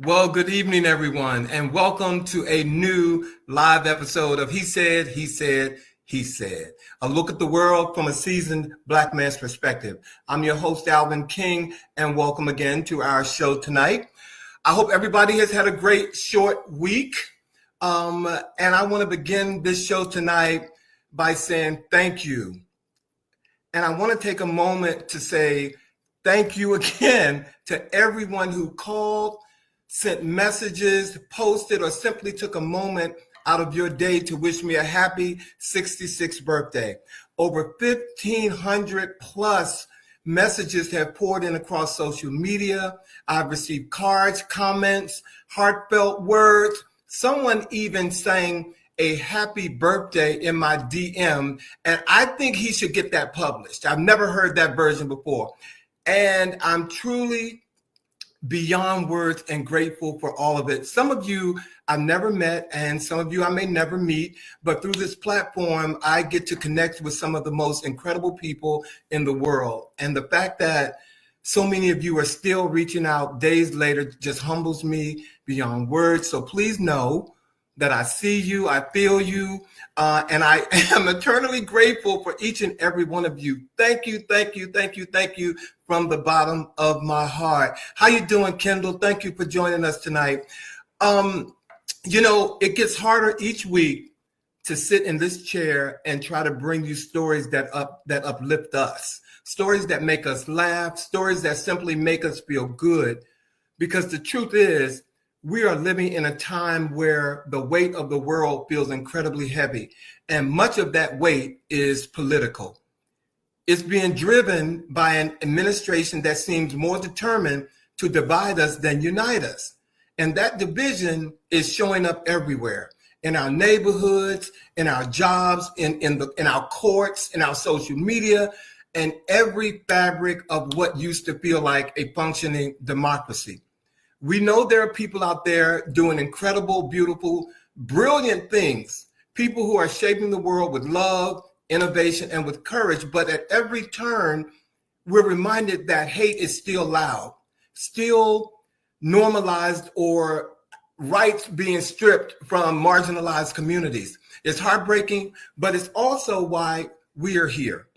Well, good evening, everyone, and welcome to a new live episode of He Said, He Said, He Said. A look at the world from a seasoned Black man's perspective. I'm your host, Alvin King, and welcome again to our show tonight. I hope everybody has had a great short week. And I want to begin this show tonight by saying thank you. And I want to take a moment to say thank you again to everyone who called, sent messages, posted, or simply took a moment out of your day to wish me a happy 66th birthday. Over 1,500 plus messages have poured in across social media. I've received cards, comments, heartfelt words. Someone even sang a happy birthday in my DM, and I think he should get that published. I've never heard that version before. And I'm truly beyond words and grateful for all of it. Some of you I've never met, and some of you I may never meet, but through this platform, I get to connect with some of the most incredible people in the world. And the fact that so many of you are still reaching out days later just humbles me beyond words. So please know that I see you, I feel you, and I am eternally grateful for each and every one of you. Thank you, thank you, thank you, thank you from the bottom of my heart. How you doing, Kendall? Thank you for joining us tonight. It gets harder each week to sit in this chair and try to bring you stories that uplift us, stories that make us laugh, stories that simply make us feel good. Because the truth is, we are living in a time where the weight of the world feels incredibly heavy, and much of that weight is political. It's being driven by an administration that seems more determined to divide us than unite us. And that division is showing up everywhere, in our neighborhoods, in our jobs, in our courts, in our social media, and every fabric of what used to feel like a functioning democracy. We know there are people out there doing incredible, beautiful, brilliant things, people who are shaping the world with love, innovation, and with courage. But at every turn, we're reminded that hate is still loud, still normalized, or rights being stripped from marginalized communities. It's heartbreaking, but it's also why we are here.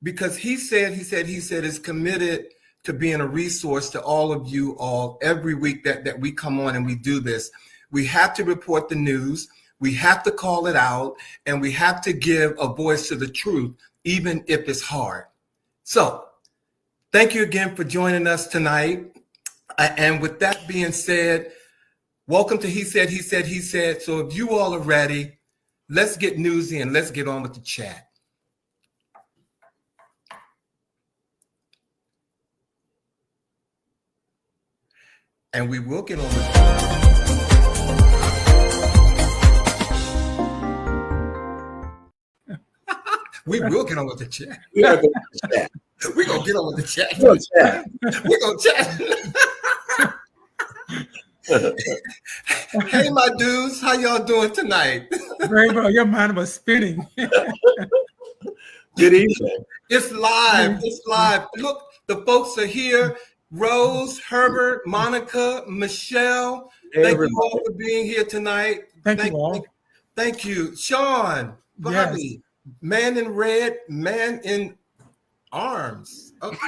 Because He Said is committed to being a resource to all of you all every week that we come on and we do this. We have to report the news, we have to call it out, and we have to give a voice to the truth, even if it's hard. So thank you again for joining us tonight. And with that being said, welcome to He Said, He Said, He Said. So if you all are ready, let's get newsy and let's get on with the chat. And we will get on with we will get on with the chat. We're gonna get on with the chat. We're gonna chat. Hey, my dudes, how y'all doing tonight? Very well. Your mind was spinning. Good evening. It's live. It's live. Look, the folks are here. Rose, Herbert, Monica, Michelle, thank you all for being here tonight. Thank you all. Thank you. Sean, Bobby, yes. Man in red, man in arms. Okay.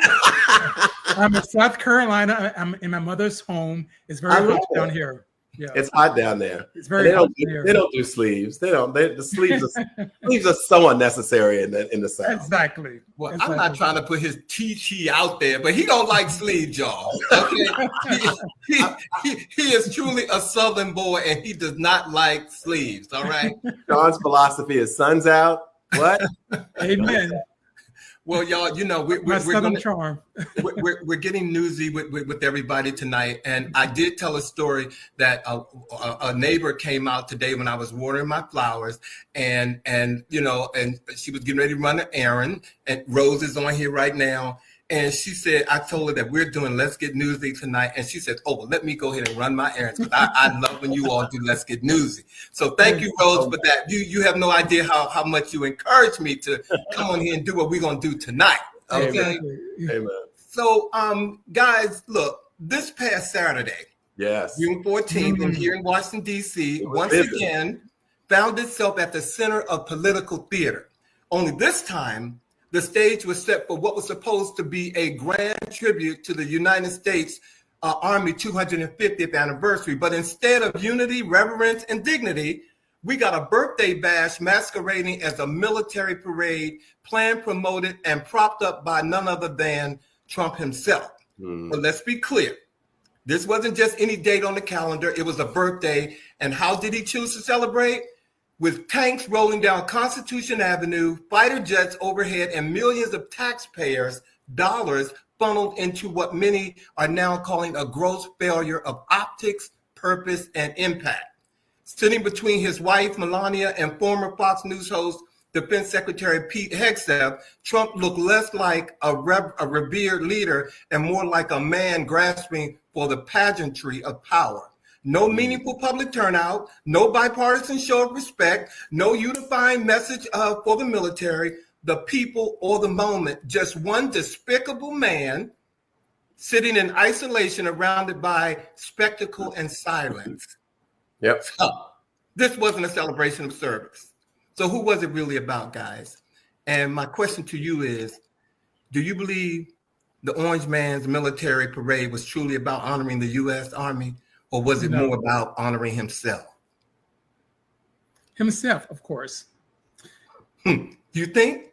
I'm in South Carolina. I'm in my mother's home. It's very hot down here. Yeah. It's hot down there. It's very hot here. They don't do sleeves. The sleeves are so unnecessary in the South. Exactly. Well, exactly. I'm not trying to put his TT out there, but he don't like sleeves, y'all. Okay? he is truly a Southern boy, and he does not like sleeves. All right. Sean's philosophy is sun's out. What? Amen. Well, y'all, we're getting newsy with everybody tonight. And I did tell a story that a neighbor came out today when I was watering my flowers, and she was getting ready to run an errand. And Rose is on here right now. And she said, I told her that we're doing Let's Get Newsy tonight. And she said, oh, well, let me go ahead and run my errands. I love when you all do Let's Get Newsy. So thank you, Rose, for that. You have no idea how much you encourage me to come on here and do what we're going to do tonight. Okay. Amen. So, guys, look, this past Saturday, Yes. June 14th, and here in Washington, D.C., once again, found itself at the center of political theater. Only this time, the stage was set for what was supposed to be a grand tribute to the United States Army 250th anniversary. But instead of unity, reverence, and dignity, we got a birthday bash masquerading as a military parade, planned, promoted, and propped up by none other than Trump himself. But let's be clear. This wasn't just any date on the calendar. It was a birthday. And how did he choose to celebrate? With tanks rolling down Constitution Avenue, fighter jets overhead, and millions of taxpayers' dollars funneled into what many are now calling a gross failure of optics, purpose, and impact. Sitting between his wife, Melania, and former Fox News host, Defense Secretary Pete Hegseth, Trump looked less like a revered leader and more like a man grasping for the pageantry of power. No meaningful public turnout, no bipartisan show of respect, no unifying message for the military, the people, or the moment. Just one despicable man sitting in isolation, surrounded by spectacle and silence. Yep. So, this wasn't a celebration of service. So who was it really about, guys? And my question to you is, do you believe the Orange Man's military parade was truly about honoring the U.S. Army, or was it more about honoring himself? Himself, of course. You think?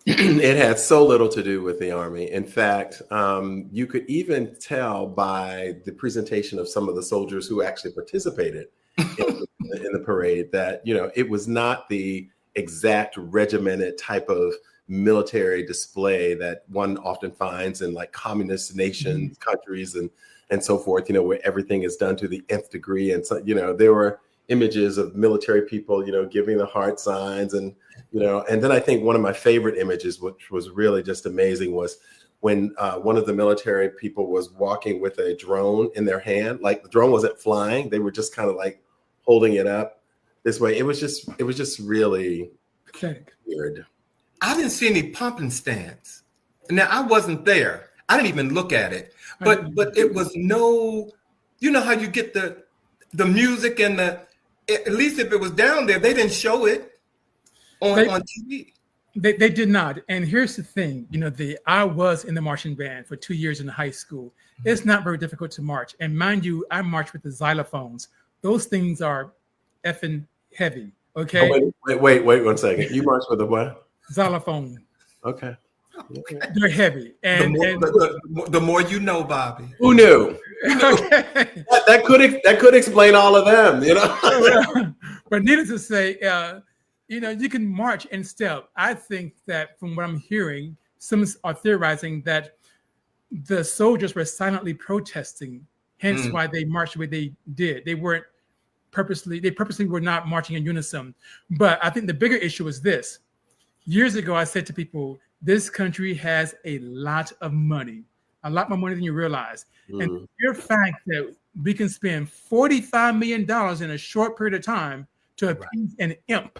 It had so little to do with the Army. In fact, you could even tell by the presentation of some of the soldiers who actually participated in the parade that, you know, it was not the exact regimented type of military display that one often finds in like communist nations, countries, and so forth, you know, where everything is done to the nth degree. And so, you know, there were images of military people, you know, giving the heart signs, and, you know, and then I think one of my favorite images, which was really just amazing, was when one of the military people was walking with a drone in their hand. Like the drone wasn't flying. They were just kind of like holding it up this way. It was just really weird. I didn't see any pumping stands. Now, I wasn't there. I didn't even look at it. But it was no, you know how you get the music and at least if it was down there, they didn't show it on TV. They did not. And here's the thing, you know, I was in the marching band for 2 years in high school. It's not very difficult to march. And mind you, I marched with the xylophones. Those things are effing heavy. Okay. Oh, wait 1 second. You marched with the what? Xylophone. Okay. They're heavy. And the more you know, Bobby. Who knew? Okay. that could explain all of them, you know. But needless to say, you know, you can march in step. I think that from what I'm hearing, some are theorizing that the soldiers were silently protesting, hence why they marched the way they did. They purposely were not marching in unison. But I think the bigger issue is this. Years ago, I said to people, this country has a lot of money, a lot more money than you realize. And the mere fact that we can spend $45 million in a short period of time to appease an imp,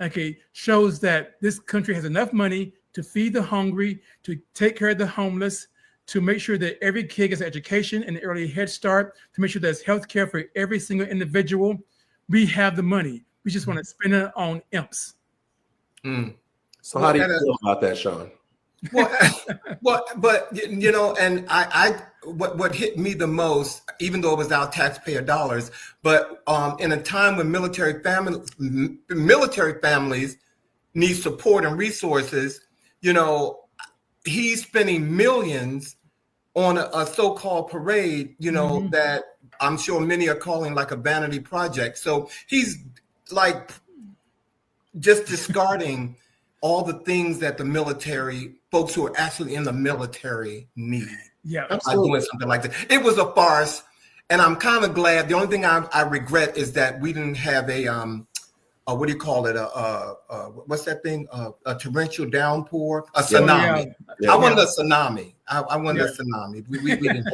okay, shows that this country has enough money to feed the hungry, to take care of the homeless, to make sure that every kid gets education and early head start, to make sure there's health care for every single individual. We have the money. We just want to spend it on imps. So how do you feel about that, Sean? Well, but you know, and what hit me the most, even though it was our taxpayer dollars, but in a time when military families need support and resources, you know, he's spending millions on a so-called parade, you know, that I'm sure many are calling like a vanity project. So he's like just discarding all the things that the military, folks who are actually in the military need. Yeah, by doing something like that. It was a farce, and I'm kind of glad. The only thing I regret is that we didn't have a what do you call it? What's that thing? A torrential downpour, a tsunami. I wanted a tsunami. I wanted a tsunami. We didn't.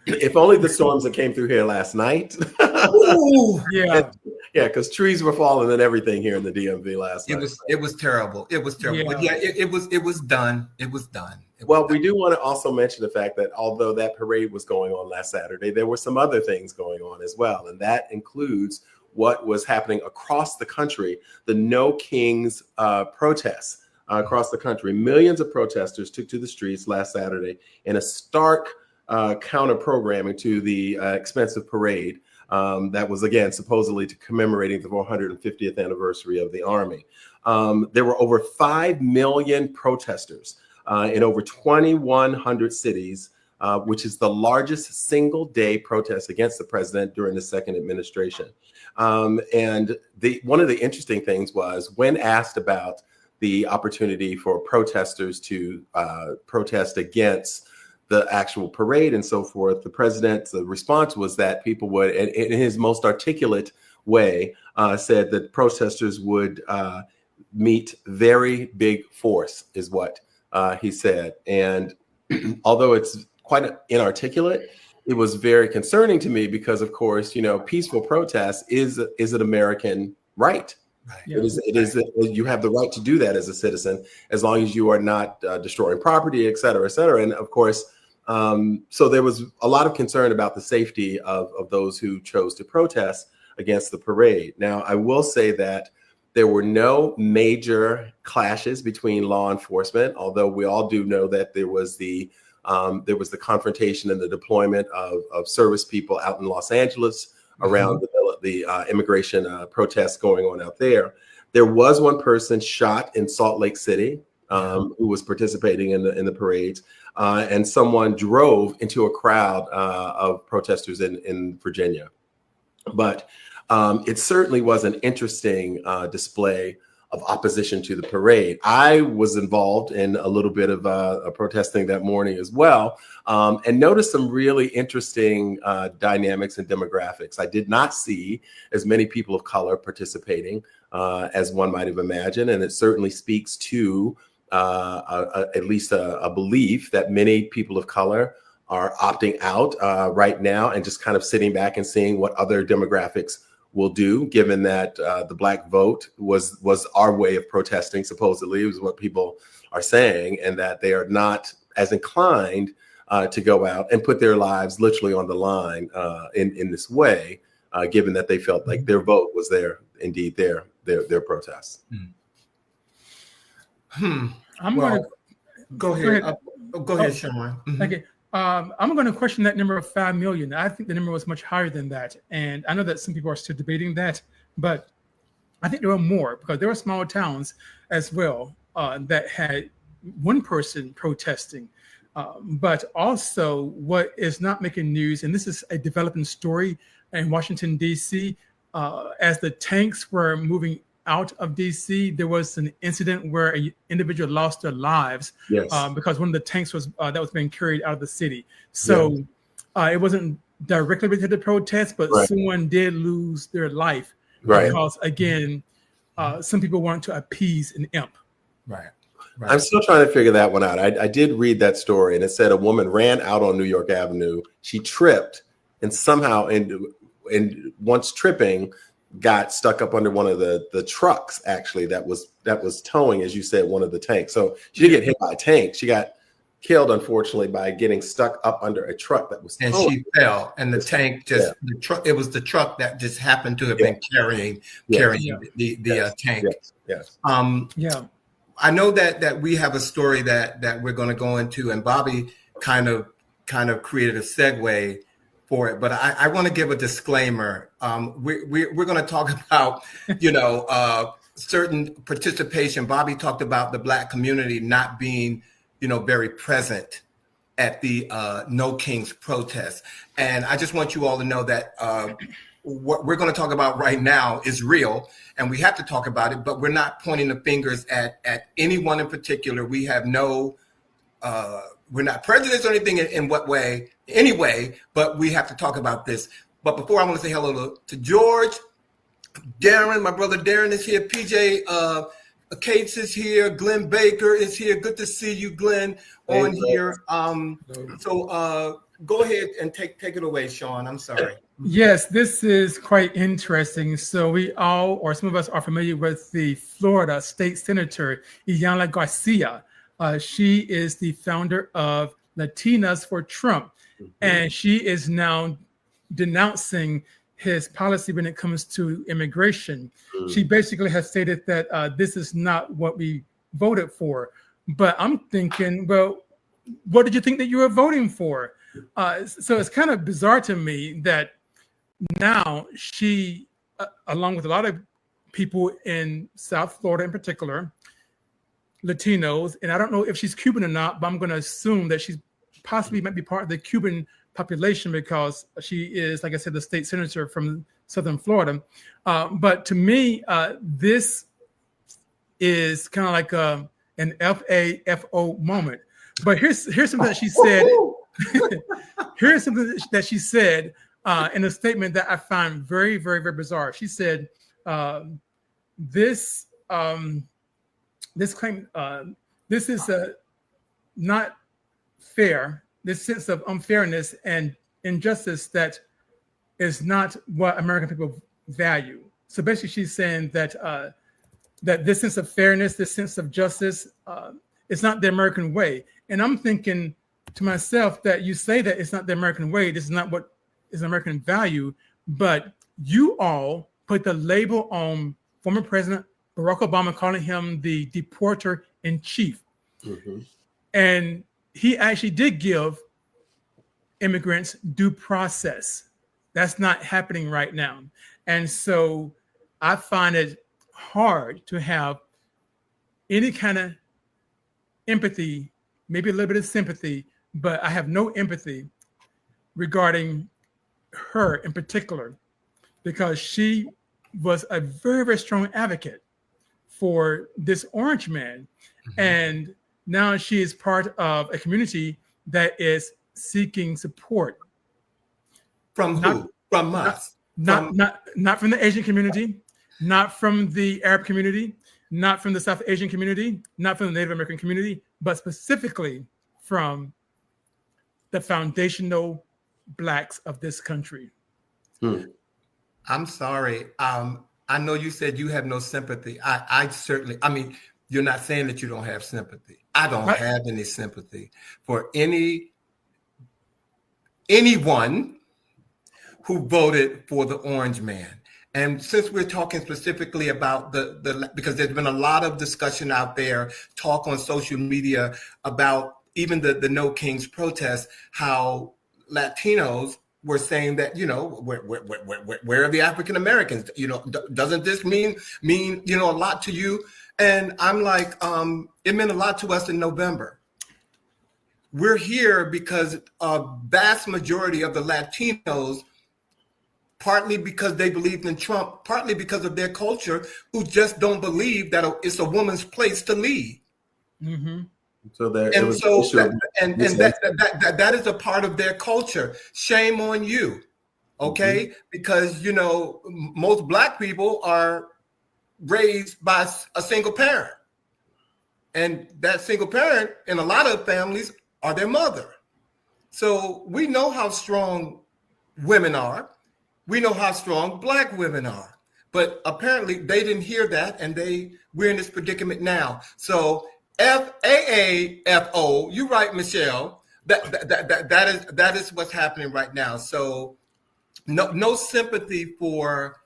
If only the storms that came through here last night. Ooh, yeah. Yeah, because trees were falling and everything here in the DMV last night. It was terrible. It was terrible. But it was done. It was done. Well, we do want to also mention the fact that although that parade was going on last Saturday, there were some other things going on as well. And that includes what was happening across the country, the No Kings protests across the country. Millions of protesters took to the streets last Saturday in a stark counter programming to the expensive parade that was, again, supposedly to commemorating the 450th anniversary of the Army. There were over 5 million protesters in over 2,100 cities, which is the largest single day protest against the president during the second administration. And one of the interesting things was when asked about the opportunity for protesters to protest against the actual parade and so forth, the president's response was that people would, in his most articulate way, said that protesters would meet very big force, is what he said. And although it's quite inarticulate, it was very concerning to me because, of course, peaceful protest is an American right. Right. Yeah. It is you have the right to do that as a citizen, as long as you are not destroying property, et cetera, et cetera. And of course, so there was a lot of concern about the safety of those who chose to protest against the parade. Now, I will say that there were no major clashes between law enforcement, although we all do know that there was the confrontation and the deployment of service people out in Los Angeles around the immigration protests going on out there. There was one person shot in Salt Lake City who was participating in the parades, and someone drove into a crowd of protesters in Virginia. But it certainly was an interesting display of opposition to the parade. I was involved in a little bit of protesting that morning as well, and noticed some really interesting dynamics and demographics. I did not see as many people of color participating as one might have imagined, and it certainly speaks to at least a belief that many people of color are opting out right now and just kind of sitting back and seeing what other demographics will do, given that the Black vote was our way of protesting, supposedly, is what people are saying, and that they are not as inclined to go out and put their lives literally on the line in this way, given that they felt like their vote was their protest. I'm going to go ahead. Go ahead, Sean. Okay. I'm going to question that number of 5 million. I think the number was much higher than that. And I know that some people are still debating that, but I think there were more because there were smaller towns as well that had one person protesting. But also what is not making news, and this is a developing story in Washington, D.C., as the tanks were moving out of DC, there was an incident where an individual lost their lives because one of the tanks was that was being carried out of the city. So it wasn't directly related to protests, but someone did lose their life because, again, some people wanted to appease an imp. Right. I'm still trying to figure that one out. I did read that story, and it said a woman ran out on New York Avenue. She tripped, and somehow, and once tripping, got stuck up under one of the trucks, actually, that was towing, as you said, one of the tanks. So she didn't get hit by a tank. She got killed, unfortunately, by getting stuck up under a truck that was towing. And she fell, and the tank just the truck. It was the truck that just happened to have been carrying the tank. Yes. I know that we have a story that we're going to go into, and Bobby kind of created a segue for it, but I want to give a disclaimer. We're going to talk about, certain participation. Bobby talked about the Black community not being, very present at the No Kings protest. And I just want you all to know that what we're going to talk about right now is real, and we have to talk about it, but we're not pointing the fingers at anyone in particular. We have no, we're not prejudiced or anything in what way, anyway, but we have to talk about this. But before, I want to say hello to George, Darren, my brother Darren is here, PJ Cates is here, Glenn Baker is here. Good to see you, Glenn, on here. So go ahead and take it away, Sean. I'm sorry. Yes, this is quite interesting. So we all, or some of us, are familiar with the Florida State Senator, Iyanla Garcia, She is the founder of Latinas for Trump, and she is now denouncing his policy when it comes to immigration. She basically has stated that this is not what we voted for. But I'm thinking, well, what did you think that you were voting for? So it's kind of bizarre to me that now she, along with a lot of people in South Florida in particular, Latinos, and I don't know if she's Cuban or not, but I'm going to assume that she's possibly might be part of the Cuban population because she is, like I said, the state senator from Southern Florida. But to me, this is kind of like an FAFO moment. But here's something that she said. Here's something that she said in a statement that I find very, very, very bizarre. She said, this claim, this is not fair. This sense of unfairness and injustice that is not what American people value. So basically, she's saying that that this sense of fairness, this sense of justice, it's not the American way. And I'm thinking to myself that you say that it's not the American way. This is not what is American value. But you all put the label on former President Barack Obama, calling him the deporter in chief. And he actually did give immigrants due process. That's not happening right now. And so I find it hard to have any kind of empathy, maybe a little bit of sympathy, but I have no empathy regarding her in particular, because she was a very, very strong advocate for this orange man. And now she is part of a community that is seeking support. From who? From us? Not from the Asian community, not from the Arab community, not from the South Asian community, not from the Native American community, but specifically from the foundational Blacks of this country. I'm sorry. I know you said you have no sympathy. I certainly, I mean, you're not saying that you don't have sympathy. I don't have any sympathy for anyone who voted for the orange man. And since we're talking specifically about the because there's been a lot of discussion out there, talk on social media about even the No Kings protest, how Latinos were saying that, you know, where are the African Americans? You know, doesn't this mean, you know, a lot to you? And I'm like, it meant a lot to us in November. We're here because a vast majority of the Latinos, partly because they believed in Trump, partly because of their culture, who just don't believe that it's a woman's place to lead. So that that is a part of their culture. Shame on you, okay? Because, you know, most Black people are raised by a single parent, and that single parent in a lot of families are their mother. So we know how strong women are. We know how strong Black women are, but apparently they didn't hear that, and we're in this predicament now. So FAAFO, you're right, Michelle. That is what's happening right now. So no sympathy for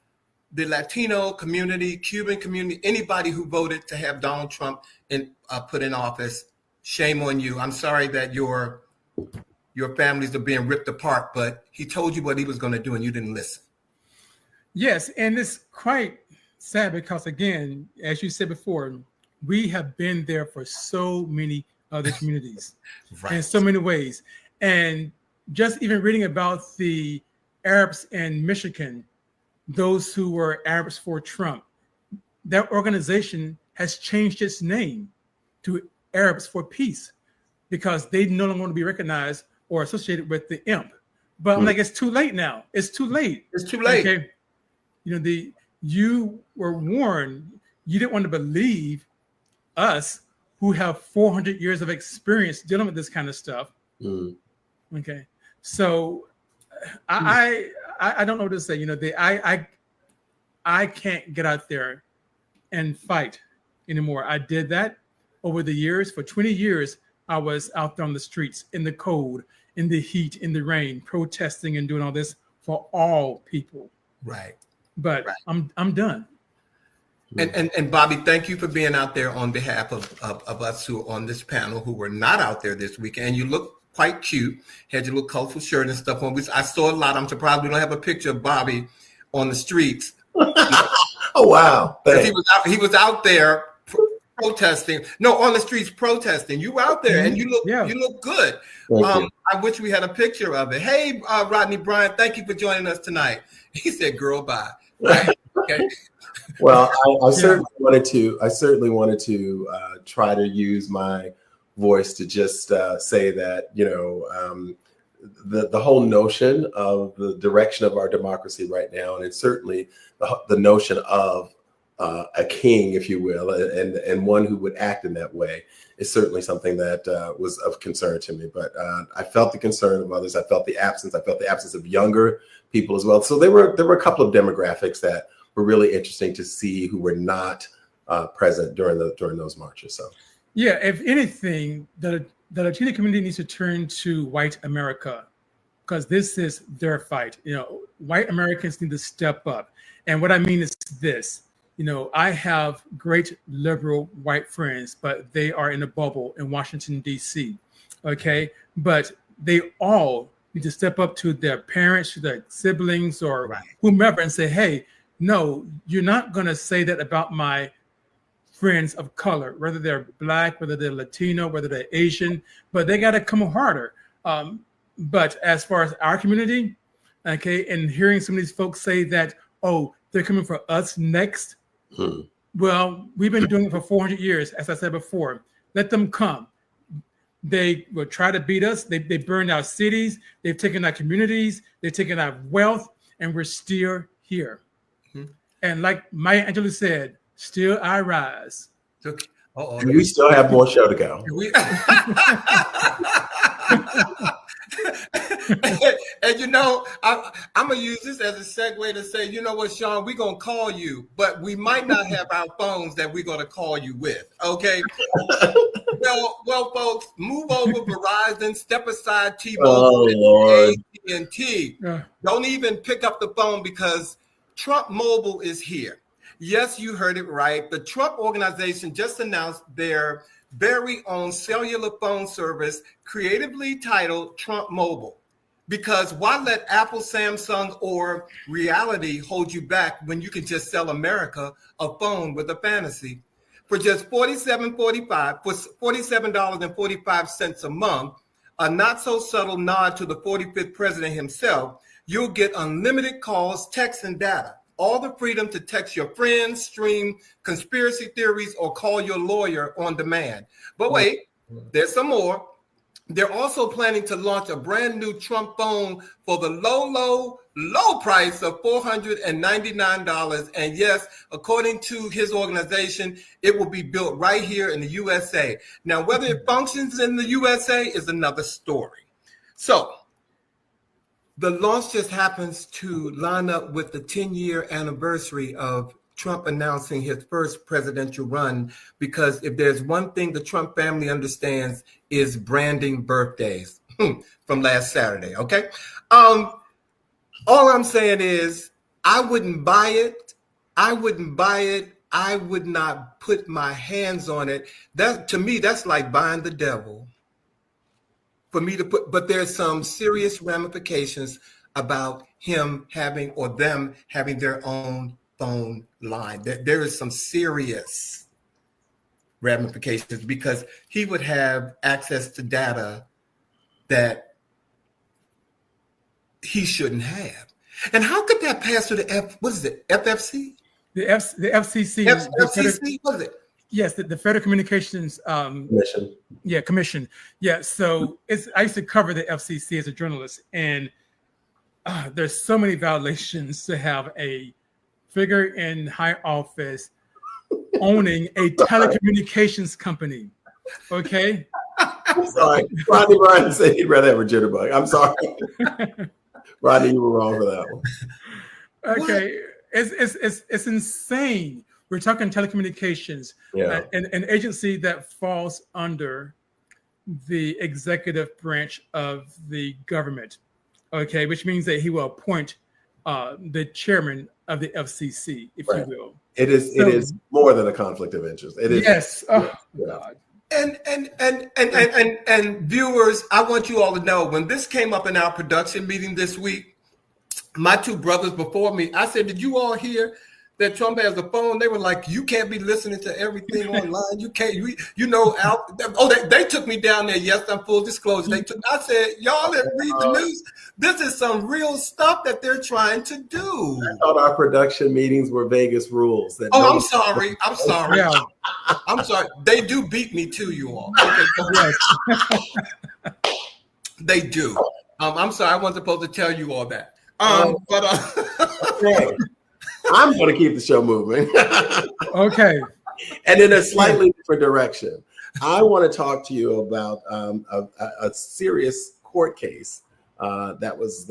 the Latino community, Cuban community, anybody who voted to have Donald Trump put in office. Shame on you. I'm sorry that your families are being ripped apart, but he told you what he was going to do and you didn't listen. Yes, and it's quite sad because, again, as you said before, we have been there for so many other communities in so many ways. And just even reading about the Arabs in Michigan, those who were Arabs for Trump, that organization has changed its name to Arabs for Peace because they no longer want to be recognized or associated with the imp. But I'm like, it's too late now. It's too late. It's too late. Okay. You know, you were warned. You didn't want to believe us who have 400 years of experience dealing with this kind of stuff. Okay. So I don't know what to say. You know, I can't get out there and fight anymore. I did that. over the years. For 20 years, I was out there on the streets in the cold, in the heat, in the rain, protesting and doing all this for all people. Right. But I'm done. And Bobby, thank you for being out there on behalf of us who are on this panel who were not out there this weekend. You look quite cute. Had your little colorful shirt and stuff on. I saw a lot. I'm surprised we don't have a picture of Bobby on the streets. Oh wow! He was out there protesting. No, on the streets protesting. You were out there and you look good. I wish we had a picture of it. Hey, Rodney Bryant, thank you for joining us tonight. He said, "Girl, bye." Right? Okay. Well, I certainly wanted to try to use my voice to just say that, you know, the whole notion of the direction of our democracy right now, and it's certainly the notion of a king, if you will, and one who would act in that way is certainly something that was of concern to me. But I felt the concern of others. I felt the absence of younger people as well. So there were a couple of demographics that were really interesting to see who were not present during those marches. So yeah, if anything, the Latino community needs to turn to white America, because this is their fight. You know, white Americans need to step up. And what I mean is this. You know, I have great liberal white friends, but they are in a bubble in Washington, D.C. Okay, but they all need to step up to their parents, to their siblings, or whomever, and say, "Hey, no, you're not going to say that about my friends of color, whether they're Black, whether they're Latino, whether they're Asian, but they got to come harder." But as far as our community, okay, and hearing some of these folks say that, "Oh, they're coming for us next." Well, we've been doing it for 400 years, as I said before. Let them come. They will try to beat us. They burned our cities. They've taken our communities. They've taken our wealth, and we're still here. And like Maya Angelou said, still I rise. Okay. And we still have more show to go. And you know, I'm gonna use this as a segue to say, you know what, Sean, we're gonna call you, but we might not have our phones that we're gonna call you with. Okay. well, folks, move over Verizon, step aside T-Mobile, AT&T. Don't even pick up the phone because Trump Mobile is here. Yes, you heard it right. The Trump organization just announced their very own cellular phone service, creatively titled Trump Mobile. Because why let Apple, Samsung, or reality hold you back when you can just sell America a phone with a fantasy? For just $47.45 a month, a not so subtle nod to the 45th president himself, you'll get unlimited calls, texts, and data. All the freedom to text your friends, stream conspiracy theories, or call your lawyer on demand. But wait, there's some more. They're also planning to launch a brand new Trump phone for the low price of $499. And yes, according to his organization, it will be built right here in the USA. Now, whether it functions in the USA is another story. So the launch just happens to line up with the 10-year anniversary of Trump announcing his first presidential run, because if there's one thing the Trump family understands is branding birthdays from last Saturday, okay? All I'm saying is I wouldn't buy it. I would not put my hands on it. That, to me, that's like buying the devil. For me to put, but there's some serious ramifications about him having, or them having, their own phone line. There is some serious ramifications because he would have access to data that he shouldn't have. And how could that pass through the FFC? The FCC. FCC, what is it? Yes, the Federal Communications Commission. Yeah, Commission. Yeah, so I used to cover the FCC as a journalist, and there's so many violations to have a figure in high office owning a telecommunications company. Okay. I'm sorry. Rodney Bryan said he'd rather have a jitterbug. I'm sorry. Rodney, you were wrong for that one. Okay. It's insane. we're talking telecommunications, Yeah. an agency that falls under the executive branch of the government. Okay, which means that he will appoint the chairman of the FCC, if you will. It is more than a conflict of interest. It is. Yes. Oh, God. And viewers, I want you all to know, when this came up in our production meeting this week, my two brothers before me, I said, did you all hear that Trump has a phone? They were like, you can't be listening to everything online. You can't, they took me down there. Yes, I'm full disclosure. I said, y'all didn't read the news. This is some real stuff that they're trying to do. I thought our production meetings were Vegas rules. I'm sorry. Yeah. I'm sorry. They do beat me too, you all. Okay, they do. I'm sorry. I wasn't supposed to tell you all that. Okay. I'm going to keep the show moving. Okay. And in a slightly different direction, I want to talk to you about a serious court case that was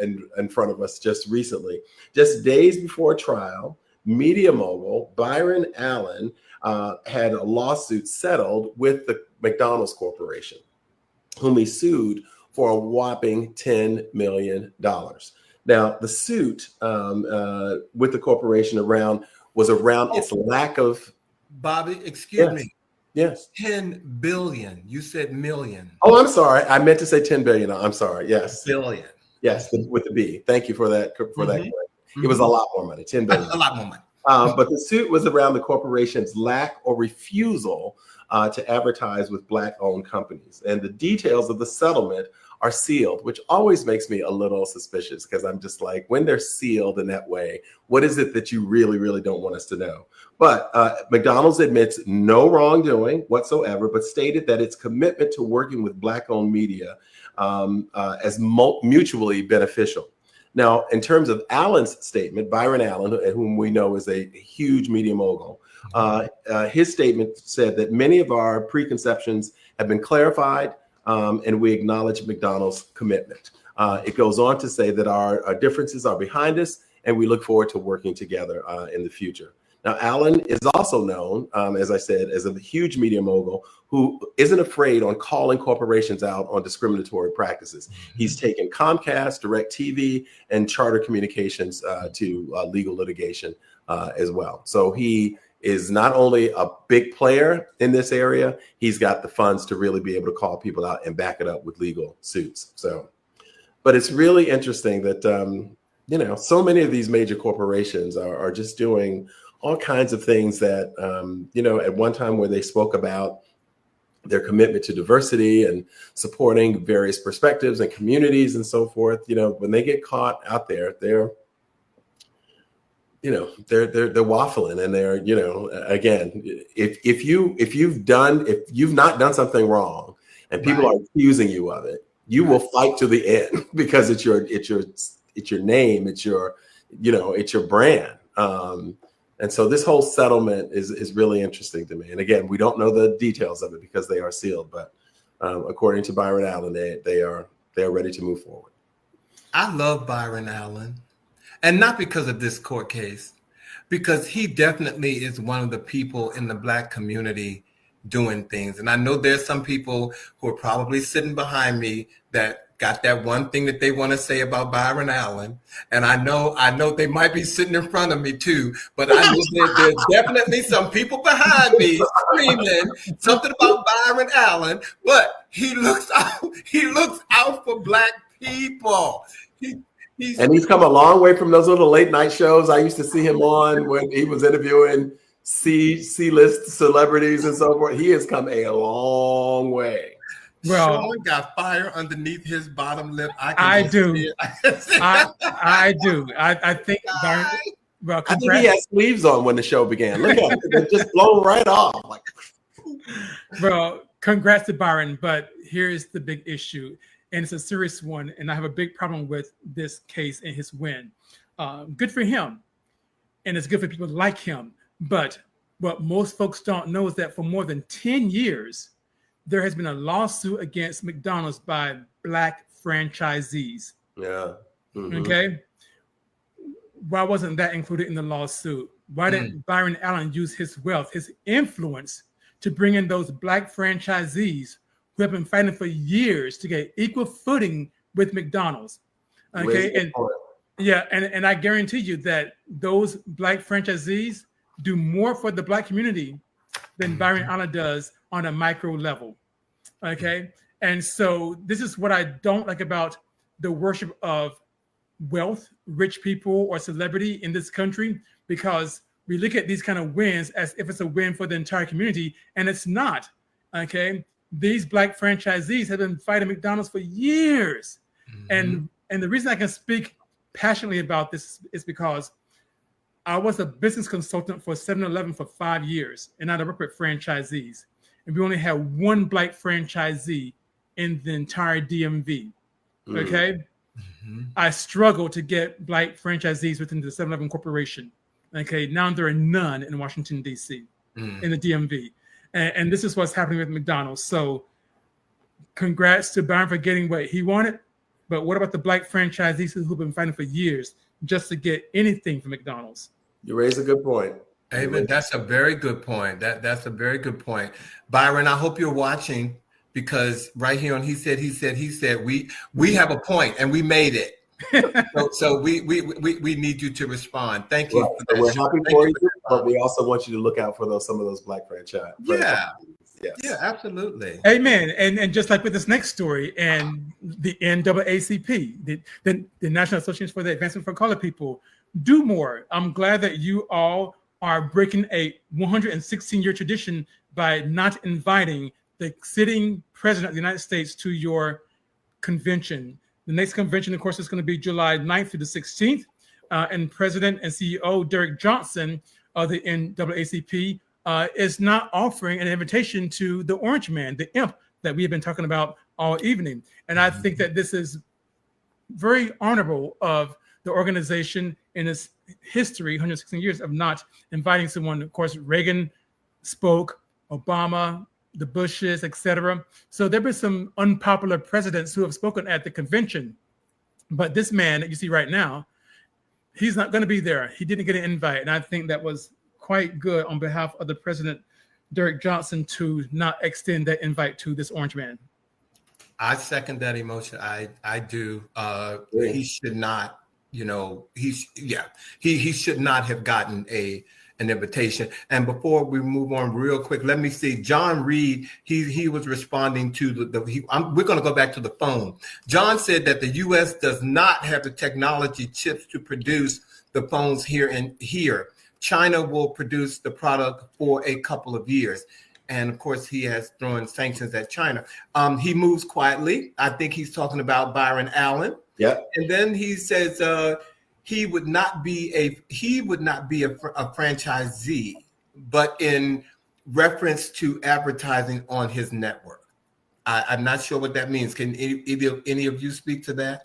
in front of us just recently. Just days before trial, media mogul Byron Allen had a lawsuit settled with the McDonald's Corporation, whom he sued for a whopping $10 million. Now, the suit with the corporation was around its lack of... Bobby, excuse me. Yes. 10 billion. You said million. Oh, I'm sorry. I meant to say 10 billion. I'm sorry. Yes. Billion. Yes, with the B. Thank you for that. It was a lot more money, 10 billion. A lot more money. But the suit was around the corporation's lack or refusal to advertise with Black-owned companies. And the details of the settlement are sealed, which always makes me a little suspicious, because I'm just like, when they're sealed in that way, what is it that you really, really don't want us to know? But McDonald's admits no wrongdoing whatsoever, but stated that its commitment to working with Black-owned media as mutually beneficial. Now, in terms of Allen's statement, Byron Allen, whom we know is a huge media mogul, his statement said that many of our preconceptions have been clarified, and we acknowledge McDonald's commitment. It goes on to say that our differences are behind us, and we look forward to working together in the future. Now, Allen is also known, as I said, as a huge media mogul who isn't afraid on calling corporations out on discriminatory practices. He's taken Comcast, DirecTV, and Charter Communications to legal litigation as well. So he is not only a big player in this area, he's got the funds to really be able to call people out and back it up with legal suits. So, but it's really interesting that, so many of these major corporations are just doing all kinds of things that, at one time where they spoke about their commitment to diversity and supporting various perspectives and communities and so forth, when they get caught out there, they're waffling, and they're, again, if you've not done something wrong and people are accusing you of it, you will fight to the end, because it's your name, it's your brand. And so this whole settlement is really interesting to me. And again, we don't know the details of it because they are sealed, but according to Byron Allen, they are ready to move forward. I love Byron Allen. And not because of this court case, because he definitely is one of the people in the Black community doing things. And I know there's some people who are probably sitting behind me that got that one thing that they want to say about Byron Allen. And I know they might be sitting in front of me too, but I know there's definitely some people behind me screaming something about Byron Allen, but he looks out for Black people. And he's come a long way from those little late night shows I used to see him on when he was interviewing C-list celebrities and so forth. He has come a long way. Well, Sean got fire underneath his bottom lip. I do. I do. I think Byron. Well, I think he had sleeves on when the show began. Look at it; it just blown right off. Like, well, congrats to Byron, but here's the big issue. And it's a serious one, and I have a big problem with this case and his win. Good for him, and it's good for people like him. But what most folks don't know is that for more than 10 years, there has been a lawsuit against McDonald's by Black franchisees. Yeah. Mm-hmm. Okay. Why wasn't that included in the lawsuit? Why didn't Byron Allen use his wealth, his influence, to bring in those Black franchisees who have been fighting for years to get equal footing with McDonald's? Okay, and I guarantee you that those Black franchisees do more for the Black community than Byron Allen does on a micro level. Okay, and so this is what I don't like about the worship of wealth, rich people, or celebrity in this country, because we look at these kind of wins as if it's a win for the entire community, and it's not. Okay, these Black franchisees have been fighting McDonald's for years, and the reason I can speak passionately about this is because I was a business consultant for 7-Eleven for 5 years, and I worked with franchisees, and we only had one Black franchisee in the entire DMV. Okay, I struggled to get Black franchisees within the 7-Eleven Corporation. Okay, now there are none in Washington, D.C., in the DMV. And this is what's happening with McDonald's. So congrats to Byron for getting what he wanted. But what about the Black franchisees who've been fighting for years just to get anything from McDonald's? You raise a good point. Amen. That's a very good point. That's a very good point. Byron, I hope you're watching, because right here on He Said, we have a point and we made it. so we need you to respond. Thank you. Right. So we're happy for you, but we also want you to look out for some of those Black franchise. Yeah. Yes. Yeah, absolutely. Amen. And just like with this next story, and the NAACP, the National Association for the Advancement for Colored People, do more. I'm glad that you all are breaking a 116-year tradition by not inviting the sitting president of the United States to your convention. The next convention, of course, is going to be July 9th through the 16th. And President and CEO Derek Johnson of the NAACP is not offering an invitation to the Orange Man, the imp that we have been talking about all evening. And I think that this is very honorable of the organization in its history, 116 years, of not inviting someone. Of course, Reagan spoke, Obama, the Bushes, etc. So there have been some unpopular presidents who have spoken at the convention. But this man that you see right now, he's not going to be there. He didn't get an invite. And I think that was quite good on behalf of the president, Derek Johnson, to not extend that invite to this Orange Man. I second that emotion. I do. He should not, he should not have gotten an invitation. And before we move on real quick, let me see. John Reed, he was responding to we're going to go back to the phone. John said that the U.S. does not have the technology chips to produce the phones here. China will produce the product for a couple of years. And of course, he has thrown sanctions at China. He moves quietly. I think he's talking about Byron Allen. Yeah. And then he says he would not be a franchisee, but in reference to advertising on his network. I'm not sure what that means. Can any of you speak to that?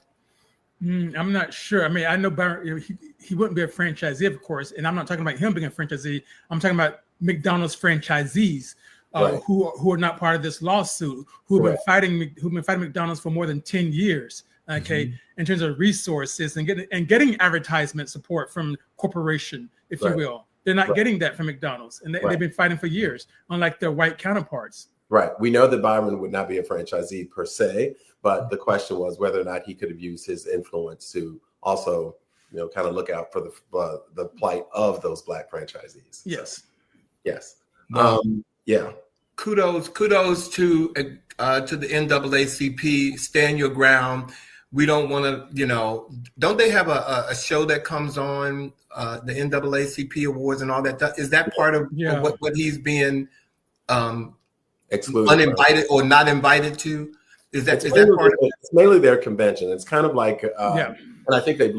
I'm not sure. I mean, I know Byron, he wouldn't be a franchisee, of course, and I'm not talking about him being a franchisee. I'm talking about McDonald's franchisees right. who are not part of this lawsuit, who've been fighting McDonald's for more than 10 years. Okay, in terms of resources and getting advertisement support from corporation, if you will. They're not getting that from McDonald's, and they've been fighting for years, unlike their white counterparts. Right. We know that Byron would not be a franchisee per se, but the question was whether or not he could have used his influence to also, kind of look out for the plight of those Black franchisees. Yes. So, yes. Yeah. Kudos to the NAACP. Stand your ground. We don't want to, don't they have a show that comes on the NAACP awards and all that? Is that part of what he's being excluded, uninvited or not invited to? Is that part of it? It's mainly their convention. It's kind of like, and I think they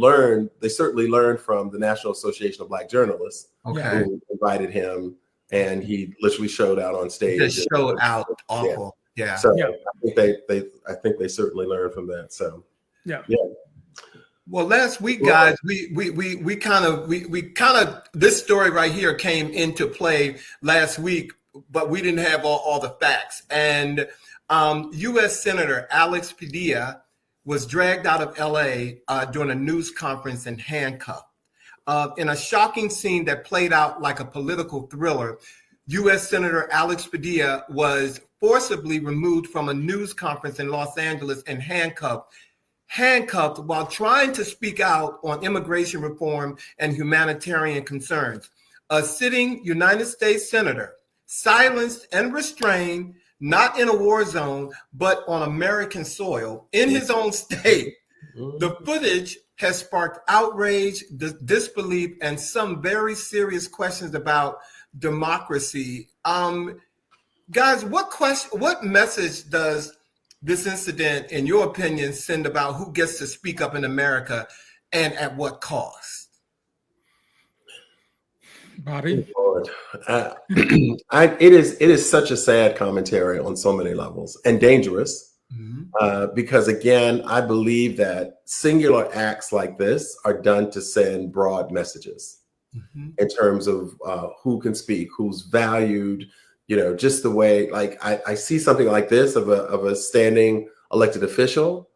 certainly learned from the National Association of Black Journalists, who invited him, and he literally showed out on stage. Just showed out awful. Yeah. So I think they certainly learned from that. So yeah. Well, last week, guys, we kind of this story right here came into play last week, but we didn't have all the facts. And U.S. Senator Alex Padilla was dragged out of L.A. During a news conference and handcuffed. in a shocking scene that played out like a political thriller, U.S. Senator Alex Padilla was forcibly removed from a news conference in Los Angeles and handcuffed while trying to speak out on immigration reform and humanitarian concerns. A sitting United States senator, silenced and restrained, not in a war zone, but on American soil, in his own state. The footage has sparked outrage, disbelief, and some very serious questions about democracy. Guys, what message does this incident, in your opinion, send about who gets to speak up in America and at what cost? Bobby? Lord. It is such a sad commentary on so many levels and dangerous. Because again, I believe that singular acts like this are done to send broad messages in terms of who can speak, who's valued, just the way, like I see something like this of a standing elected official,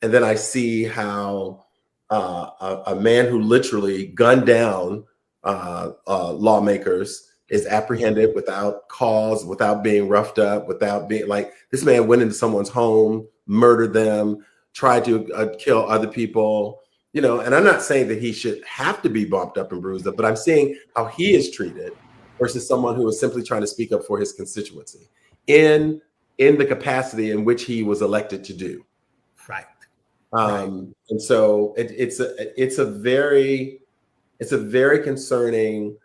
and then I see how a man who literally gunned down lawmakers is apprehended without cause, without being roughed up, without being like, this man went into someone's home, murdered them, tried to kill other people, and I'm not saying that he should have to be bumped up and bruised up, but I'm seeing how he is treated versus someone who is simply trying to speak up for his constituency in the capacity in which he was elected to do. Right. And so it's a very concerning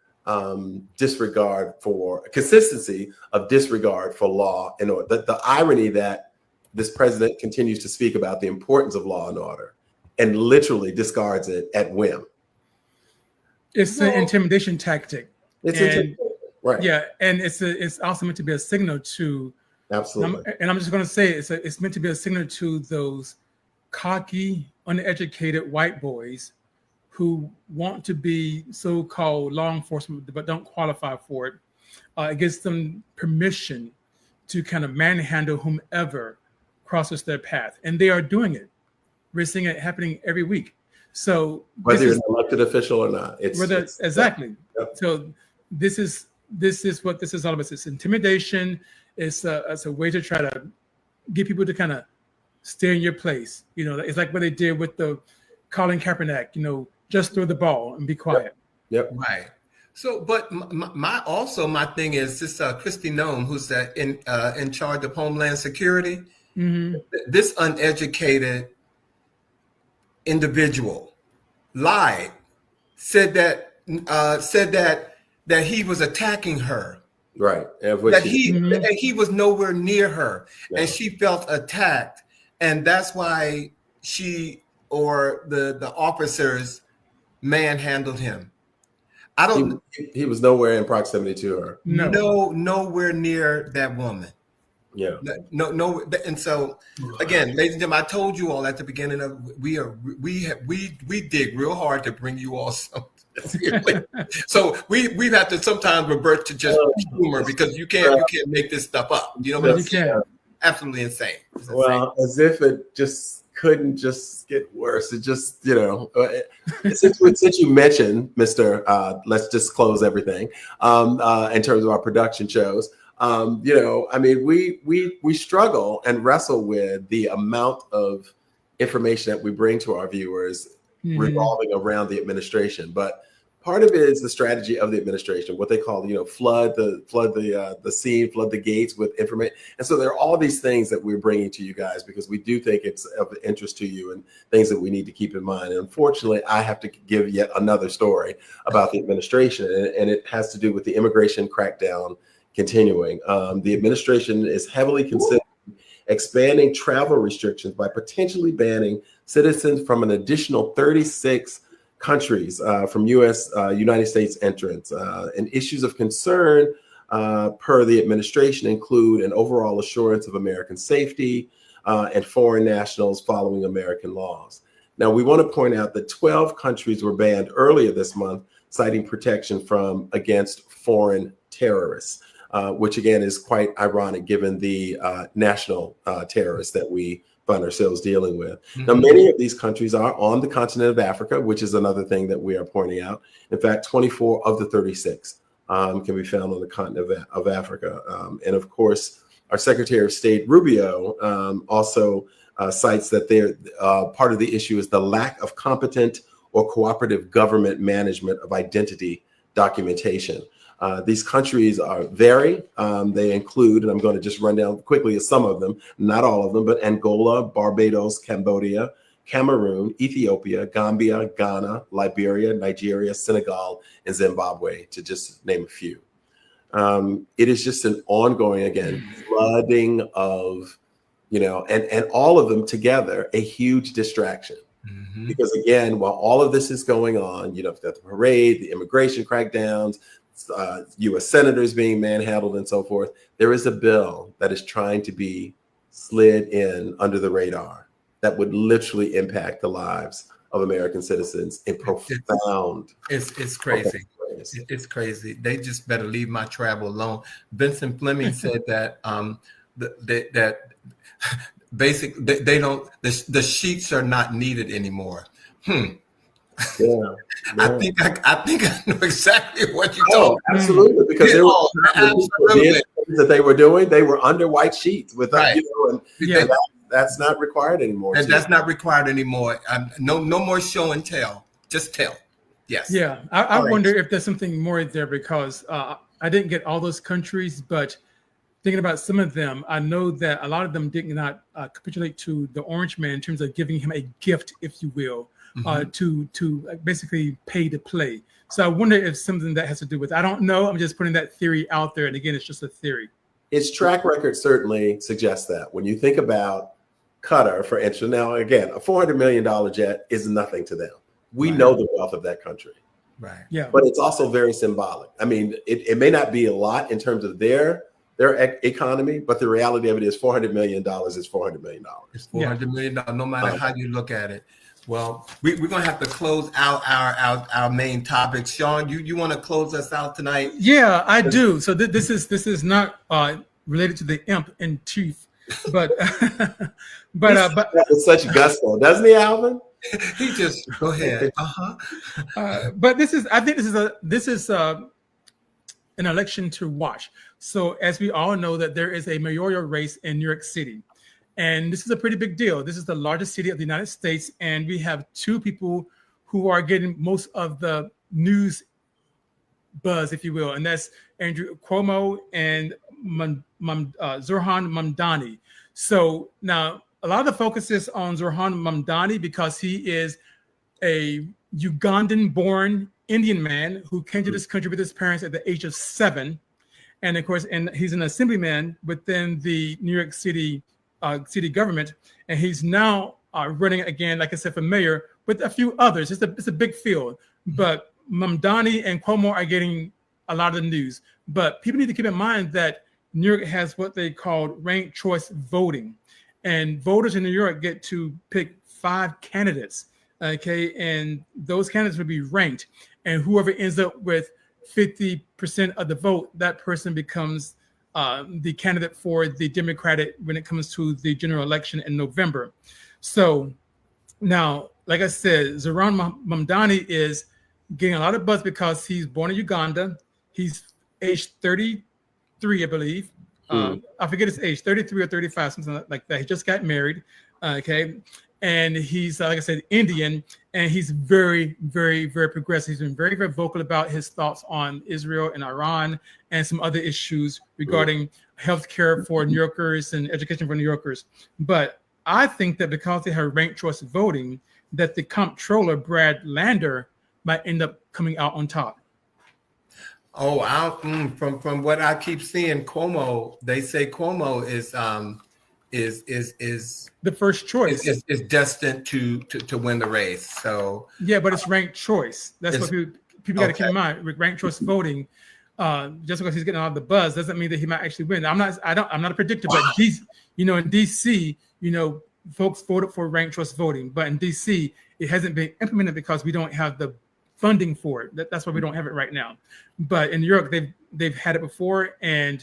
disregard for consistency of disregard for law and order. The irony that this president continues to speak about the importance of law and order and literally discards it at whim. It's an intimidation tactic. Right. Yeah, and it's also meant to be a signal to. Absolutely. And I'm just going to say it's meant to be a signal to those cocky, uneducated white boys who want to be so-called law enforcement but don't qualify for it. It gives them permission to kind of manhandle whomever crosses their path, and they are doing it. We're seeing it happening every week. So whether you're an elected official or not, exactly. Yep. So this is what this is all about. It's intimidation. It's a way to try to get people to kind of stay in your place. It's like what they did with the Colin Kaepernick. Just throw the ball and be quiet. Yep. Right. So, but my thing is this: Kristi Noem, who's in charge of Homeland Security. This uneducated individual lied, said that he was attacking her. Right. That he was nowhere near her, and she felt attacked, and that's why she or the officers manhandled him. He was nowhere in proximity to her. No, nowhere near that woman. Yeah. No. And so again, ladies and gentlemen, I told you all at the beginning of we dig real hard to bring you all something. So we've had to sometimes revert to just humor because you can't make this stuff up. You can't. Absolutely insane. Well, as if it just couldn't just get worse. It just, since you mentioned, Mr. Let's just close everything in terms of our production shows. We struggle and wrestle with the amount of information that we bring to our viewers revolving around the administration. But part of it is the strategy of the administration, what they call, flood the scene, flood the gates with information. And so there are all these things that we're bringing to you guys because we do think it's of interest to you and things that we need to keep in mind. And unfortunately, I have to give yet another story about the administration, and it has to do with the immigration crackdown continuing. The administration is heavily considering expanding travel restrictions by potentially banning citizens from an additional 36 countries from United States entrants. And issues of concern per the administration include an overall assurance of American safety and foreign nationals following American laws. Now, we want to point out that 12 countries were banned earlier this month, citing protection against foreign terrorists, which again is quite ironic given the national terrorists that we find ourselves dealing with. Mm-hmm. Now, many of these countries are on the continent of Africa, which is another thing that we are pointing out. In fact, 24 of the 36 can be found on the continent of Africa. And of course, our Secretary of State, Rubio, also cites that part of the issue is the lack of competent or cooperative government management of identity documentation. These countries vary. They include, and I'm going to just run down quickly some of them, not all of them, but Angola, Barbados, Cambodia, Cameroon, Ethiopia, Gambia, Ghana, Liberia, Nigeria, Senegal, and Zimbabwe, to just name a few. It is just an ongoing, again, flooding of, and all of them together, a huge distraction. Mm-hmm. Because again, while all of this is going on, the parade, the immigration crackdowns, U.S. senators being manhandled and so forth, there is a bill that is trying to be slid in under the radar that would literally impact the lives of American citizens in profound. It's crazy. It's crazy. They just better leave my travel alone. Vincent Fleming said that that basically they don't. The sheets are not needed anymore. Yeah. I think I know exactly what you're talking. Absolutely, because there were that they were doing. They were under white sheets with right. And that's not required anymore. And that's not required anymore. No more show and tell. Just tell. Yes. Yeah. I wonder if there's something more there, because I didn't get all those countries, but thinking about some of them, I know that a lot of them did not capitulate to the Orange Man in terms of giving him a gift, if you will. Mm-hmm. To basically pay to play. So I wonder if something that has to do with, I don't know. I'm just putting that theory out there. And again, it's just a theory. Its track record certainly suggests that. When you think about Qatar, for instance, now again, a $400 million jet is nothing to them. We know the wealth of that country. Right. Yeah. But it's also very symbolic. I mean, it may not be a lot in terms of their economy, but the reality of it is $400 million is $400 million. It's $400 million, no matter how you look at it. Well, we're going to have to close out our main topic. Sean, you want to close us out tonight? Yeah, I do. So this is not related to the imp in chief, but with such gusto, doesn't he, Alvin? He just go ahead. But I think this is an election to watch. So as we all know, that there is a mayoral race in New York City. And this is a pretty big deal. This is the largest city of the United States. And we have two people who are getting most of the news buzz, if you will. And that's Andrew Cuomo and Zohran Mamdani. So now a lot of the focus is on Zohran Mamdani because he is a Ugandan-born Indian man who came to this country with his parents at the age of 7. And of course, he's an assemblyman within the New York City government, and he's now running again, like I said, for mayor with a few others. It's a big field, but Mamdani and Cuomo are getting a lot of the news. But people need to keep in mind that New York has what they call ranked choice voting, and voters in New York get to pick 5 candidates. Okay, and those candidates will be ranked, and whoever ends up with 50% of the vote, that person becomes the candidate for the Democratic when it comes to the general election in November. So now, like I said, Zohran Mamdani is getting a lot of buzz because he's born in Uganda. He's age 33, I believe. I forget his age, 33 or 35, something like that. He just got married. Okay. And he's, like I said, Indian, and he's very, very, very progressive. He's been very, very vocal about his thoughts on Israel and Iran and some other issues regarding healthcare for New Yorkers and education for New Yorkers. But I think that because they have ranked choice voting, that the comptroller, Brad Lander, might end up coming out on top. Oh, from what I keep seeing, Cuomo, they say Cuomo is the first choice. Is destined to win the race. So yeah, but it's ranked choice. That's what people got to keep in mind. With ranked choice voting, just because he's getting all the buzz doesn't mean that he might actually win. I'm not a predictor, but in DC, folks voted for ranked choice voting, but in DC it hasn't been implemented because we don't have the funding for it. That's why we don't have it right now. But in New York, they've had it before, and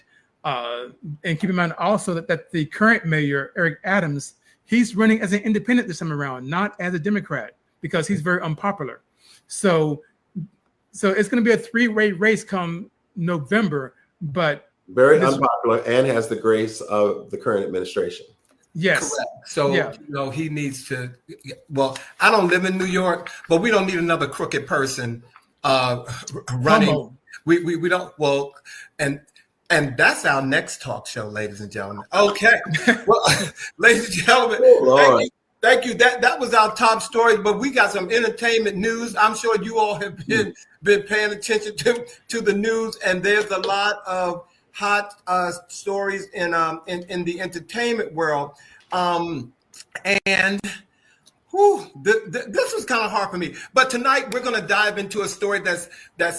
keep in mind also that the current mayor, Eric Adams, he's running as an independent this time around, not as a Democrat, because he's very unpopular. So it's going to be a three-way race come November, but very unpopular and has the grace of the current administration. Yes. Correct. So, he needs to, well, I don't live in New York, but we don't need another crooked person running. We don't, well, and that's our next talk show, ladies and gentlemen. Okay. Well, ladies and gentlemen, thank you. That was our top story, but we got some entertainment news. I'm sure you all have been paying attention to the news, and there's a lot of hot stories in the entertainment world. This was kind of hard for me, but tonight we're going to dive into a story that's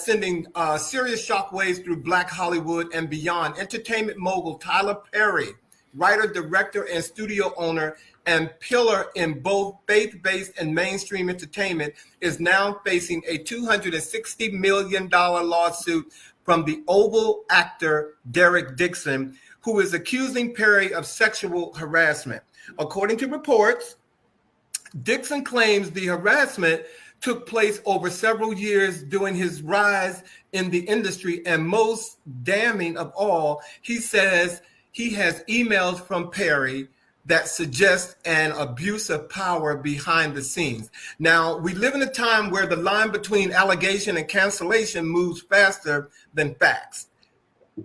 sending serious shockwaves through Black Hollywood and beyond. Entertainment mogul Tyler Perry, writer, director, and studio owner, and pillar in both faith-based and mainstream entertainment, is now facing a $260 million lawsuit from the Oval actor Derek Dixon, who is accusing Perry of sexual harassment. According to reports, Dixon claims the harassment took place over several years during his rise in the industry, and most damning of all, he says he has emails from Perry that suggest an abuse of power behind the scenes. Now, we live in a time where the line between allegation and cancellation moves faster than facts.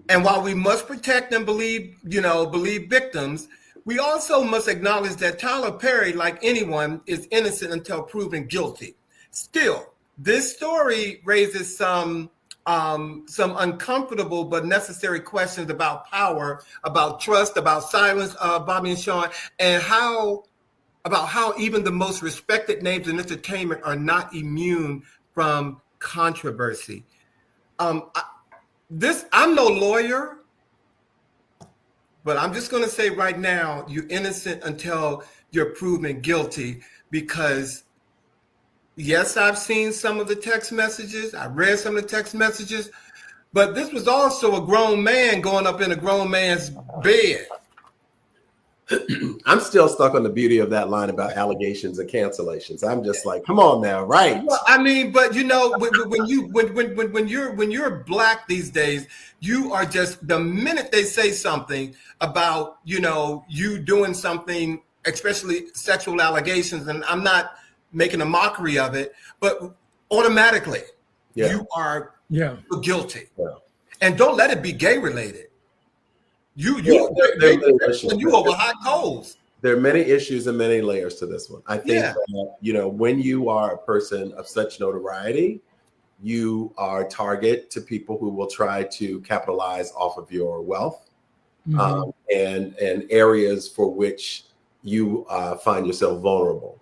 And while we must protect and believe victims, we also must acknowledge that Tyler Perry, like anyone, is innocent until proven guilty. Still, this story raises some uncomfortable but necessary questions about power, about trust, about silence, Bobby and Sean, and about how even the most respected names in entertainment are not immune from controversy. I'm no lawyer, but I'm just going to say right now, you're innocent until you're proven guilty, because yes, I've seen some of the text messages. I read some of the text messages, but this was also a grown man going up in a grown man's bed. I'm still stuck on the beauty of that line about allegations and cancellations. I'm just like, come on now, right? Well, I mean, but when you're Black these days, you are just, the minute they say something about you doing something, especially sexual allegations, and I'm not making a mockery of it, but automatically you are guilty. Yeah. And don't let it be gay related. You over hot coals. There are many issues and many layers to this one. I think that, when you are a person of such notoriety, you are a target to people who will try to capitalize off of your wealth, and areas for which you find yourself vulnerable.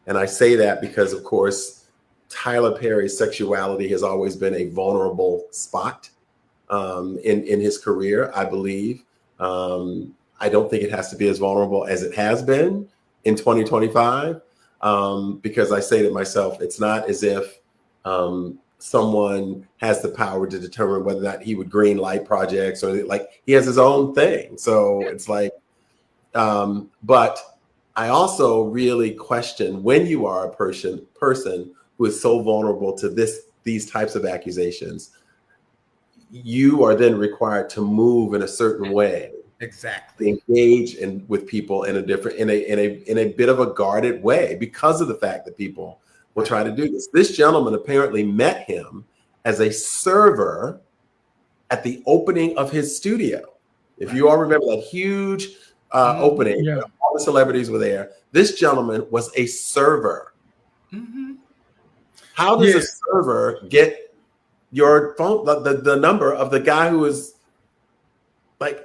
And I say that because, of course, Tyler Perry's sexuality has always been a vulnerable spot in his career, I believe. I don't think it has to be as vulnerable as it has been in 2025, because I say to myself, it's not as if someone has the power to determine whether or not he would green light projects, or like he has his own thing. So it's like, but I also really question, when you are a person who is so vulnerable to these types of accusations, you are then required to move in a certain way. Exactly. Engage with people in a bit of a guarded way, because of the fact that people will try to do this. This gentleman apparently met him as a server at the opening of his studio. If you all remember that huge opening, all the celebrities were there. This gentleman was a server. Mm-hmm. How does a server get your phone, the number of the guy who is like?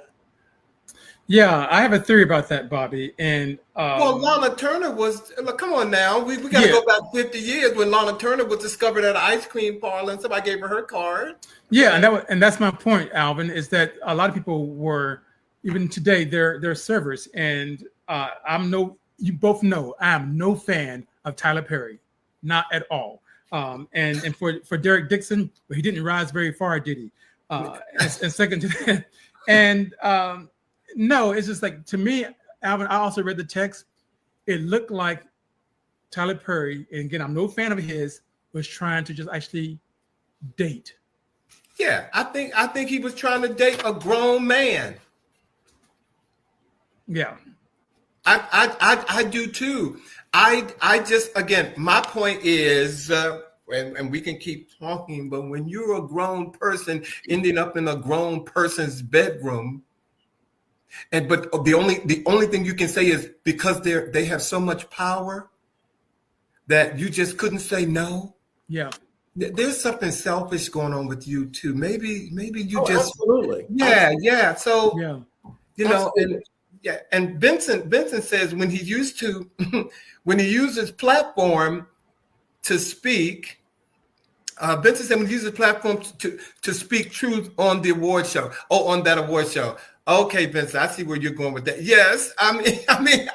Yeah, I have a theory about that, Bobby. And well, Lana Turner was, look, come on now. We got to go back 50 years when Lana Turner was discovered at an ice cream parlor and somebody gave her card. Yeah, and that's my point, Alvin, is that a lot of people were, even today, they're servers. And you both know, I'm no fan of Tyler Perry, not at all. And for Derek Dixon, well, he didn't rise very far, did he? And second to that, and no, it's just like, to me, Alvin, I also read the text. it looked like Tyler Perry, and again, I'm no fan of his, was trying to just actually date. Yeah, I think he was trying to date a grown man. Yeah. I do too. I just, again, my point is, and we can keep talking, but when you're a grown person ending up in a grown person's bedroom, but the only thing you can say is because they have so much power that you just couldn't say no. Yeah. There's something selfish going on with you too. Maybe you just absolutely. Yeah. So Yeah. And Benson says when he used his platform to speak, Benson said when he used his platform to speak truth on the award show. Oh, on that award show. Okay, Benson, I see where you're going with that. Yes, I mean,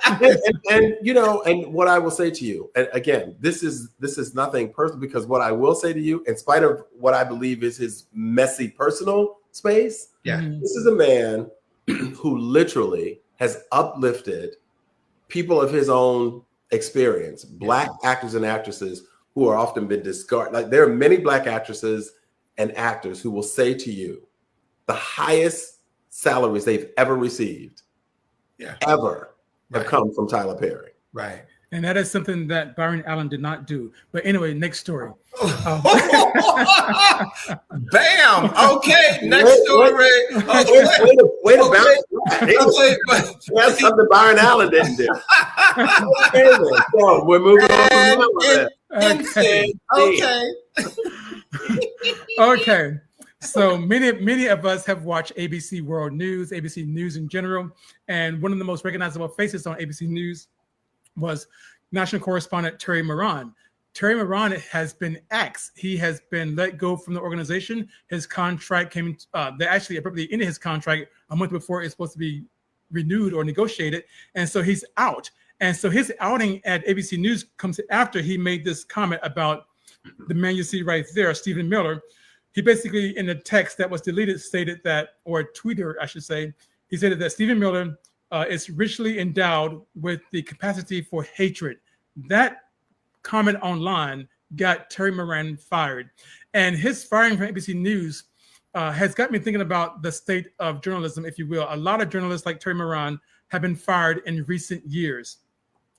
and what I will say to you, and again, this is nothing personal, because what I will say to you, in spite of what I believe is his messy personal space, this is a man who literally has uplifted people of his own experience, Black actors and actresses who are often been discarded. Like, there are many Black actresses and actors who will say to you the highest salaries they've ever received, ever, have come from Tyler Perry. Right. And that is something that Byron Allen did not do. But anyway, next story. Bam. Okay. Next story. Wait a bounce. That's something Byron Allen didn't do. So we're moving on from that. Okay. So many of us have watched ABC World News, ABC News in general, and one of the most recognizable faces on ABC News was national correspondent Terry Moran. Terry Moran has been axed. He has been let go from the organization. His contract came. They actually abruptly ended his contract a month before it's supposed to be renewed or negotiated, and so he's out. And so his outing at ABC News comes after he made this comment about the man you see right there, Stephen Miller. He basically, in the text that was deleted, stated that, or Twitter, I should say, he said that Stephen Miller is richly endowed with the capacity for hatred. That comment online got Terry Moran fired. And his firing from ABC News has got me thinking about the state of journalism, if you will. A lot of journalists like Terry Moran have been fired in recent years.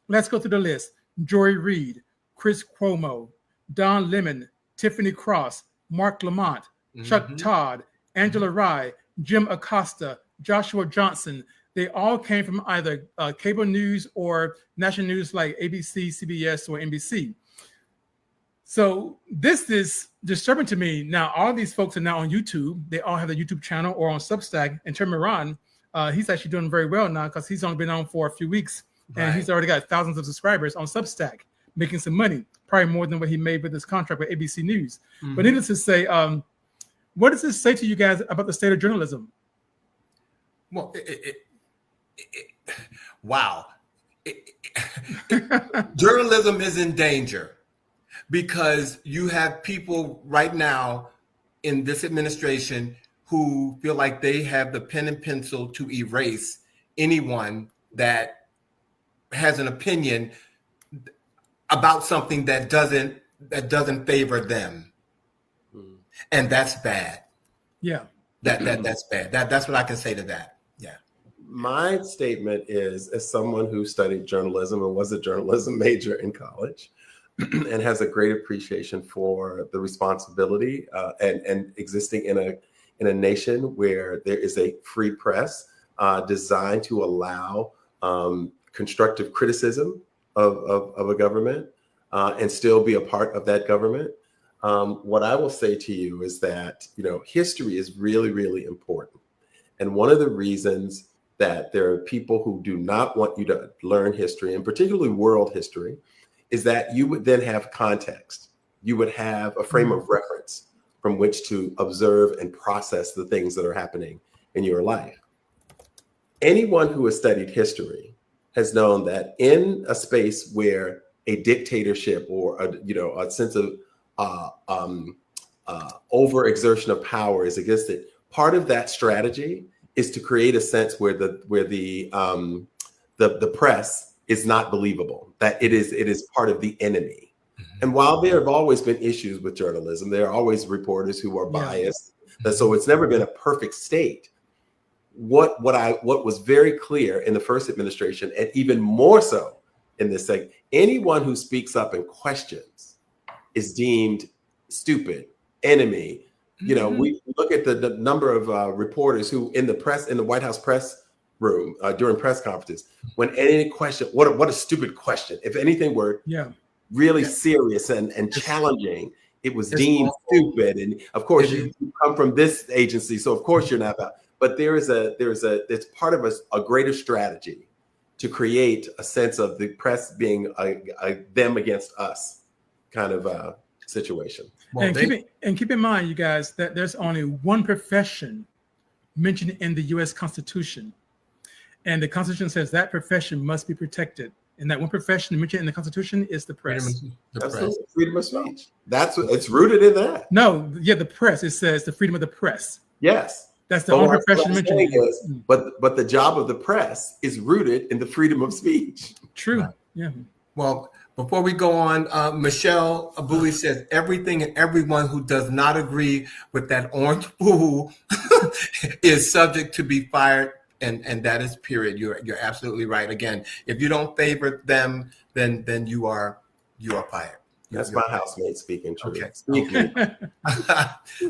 Let's go through the list. Joy Reid, Chris Cuomo, Don Lemon, Tiffany Cross, Mark Lamont, Chuck Todd, Angela Rye, Jim Acosta, Joshua Johnson. They all came from either cable news or national news like ABC, CBS, or NBC. So this is disturbing to me. Now, all of these folks are now on YouTube. They all have a YouTube channel or on Substack. And Terry Moran, he's actually doing very well now because he's only been on for a few weeks. And he's already got thousands of subscribers on Substack, making some money, probably more than what he made with his contract with ABC News. But needless to say, what does this say to you guys about the state of journalism? Well, wow. Journalism is in danger because you have people right now in this administration who feel like they have the pen and pencil to erase anyone that has an opinion about something that doesn't favor them. And that's bad. Yeah. That's bad. That's what I can say to that. Yeah. My statement is, as someone who studied journalism and was a journalism major in college and has a great appreciation for the responsibility and existing in a nation where there is a free press designed to allow constructive criticism of a government and still be a part of that government. What I will say to you is that, history is really, really important. And one of the reasons that there are people who do not want you to learn history, and particularly world history, is that you would then have context. You would have a frame of reference from which to observe and process the things that are happening in your life. Anyone who has studied history has known that in a space where a dictatorship or a sense of overexertion of power is existed, part of that strategy is to create a sense where the press is not believable, that it is part of the enemy. And while there have always been issues with journalism, there are always reporters who are biased. And so it's never been a perfect state. What was very clear in the first administration, and even more so in this thing, anyone who speaks up and questions is deemed stupid, enemy. We look at the number of reporters who in the White House press room during press conferences, when any question, what a stupid question. If anything were really serious and challenging, it was deemed stupid. And of course, you come from this agency, so of course you're not. But it's part of a greater strategy to create a sense of the press being a them against us kind of situation. Well, keep in mind, you guys, that there's only one profession mentioned in the U.S. Constitution, and the Constitution says that profession must be protected. And that one profession mentioned in the Constitution is the press. Freedom of speech. That's what it's rooted in that. No, the press. It says the freedom of the press. Yes. That's the only profession mentioned. But the job of the press is rooted in the freedom of speech. True. Right. Yeah. Well, before we go on, Michelle Abuli says everything and everyone who does not agree with that orange fool is subject to be fired, and that is period. You're absolutely right. Again, if you don't favor them, then you are fired. That's my housemate speaking true. Okay.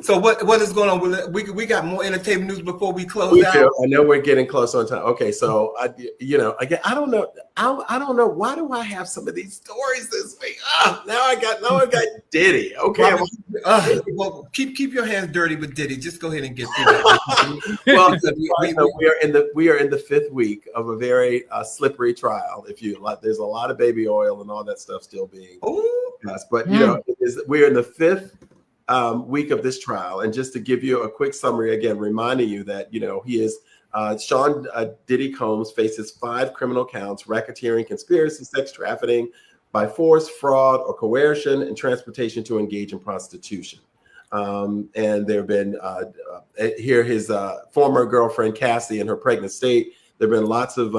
So what is going on? We got more entertainment news before we close out. I know we're getting close on time. Okay, so again, I don't know. I don't know. Why do I have some of these stories this week? Now I got Diddy. Okay. Well, keep your hands dirty with Diddy. Just go ahead and get through that. Well, we are in the fifth week of a very slippery trial. There's a lot of baby oil and all that stuff still being. But we are in the fifth week of this trial, and just to give you a quick summary, again, reminding you that he is Sean Diddy Combs faces 5 criminal counts: racketeering, conspiracy, sex trafficking by force, fraud, or coercion, and transportation to engage in prostitution. And there have been his former girlfriend Cassie in her pregnant state. There have been lots of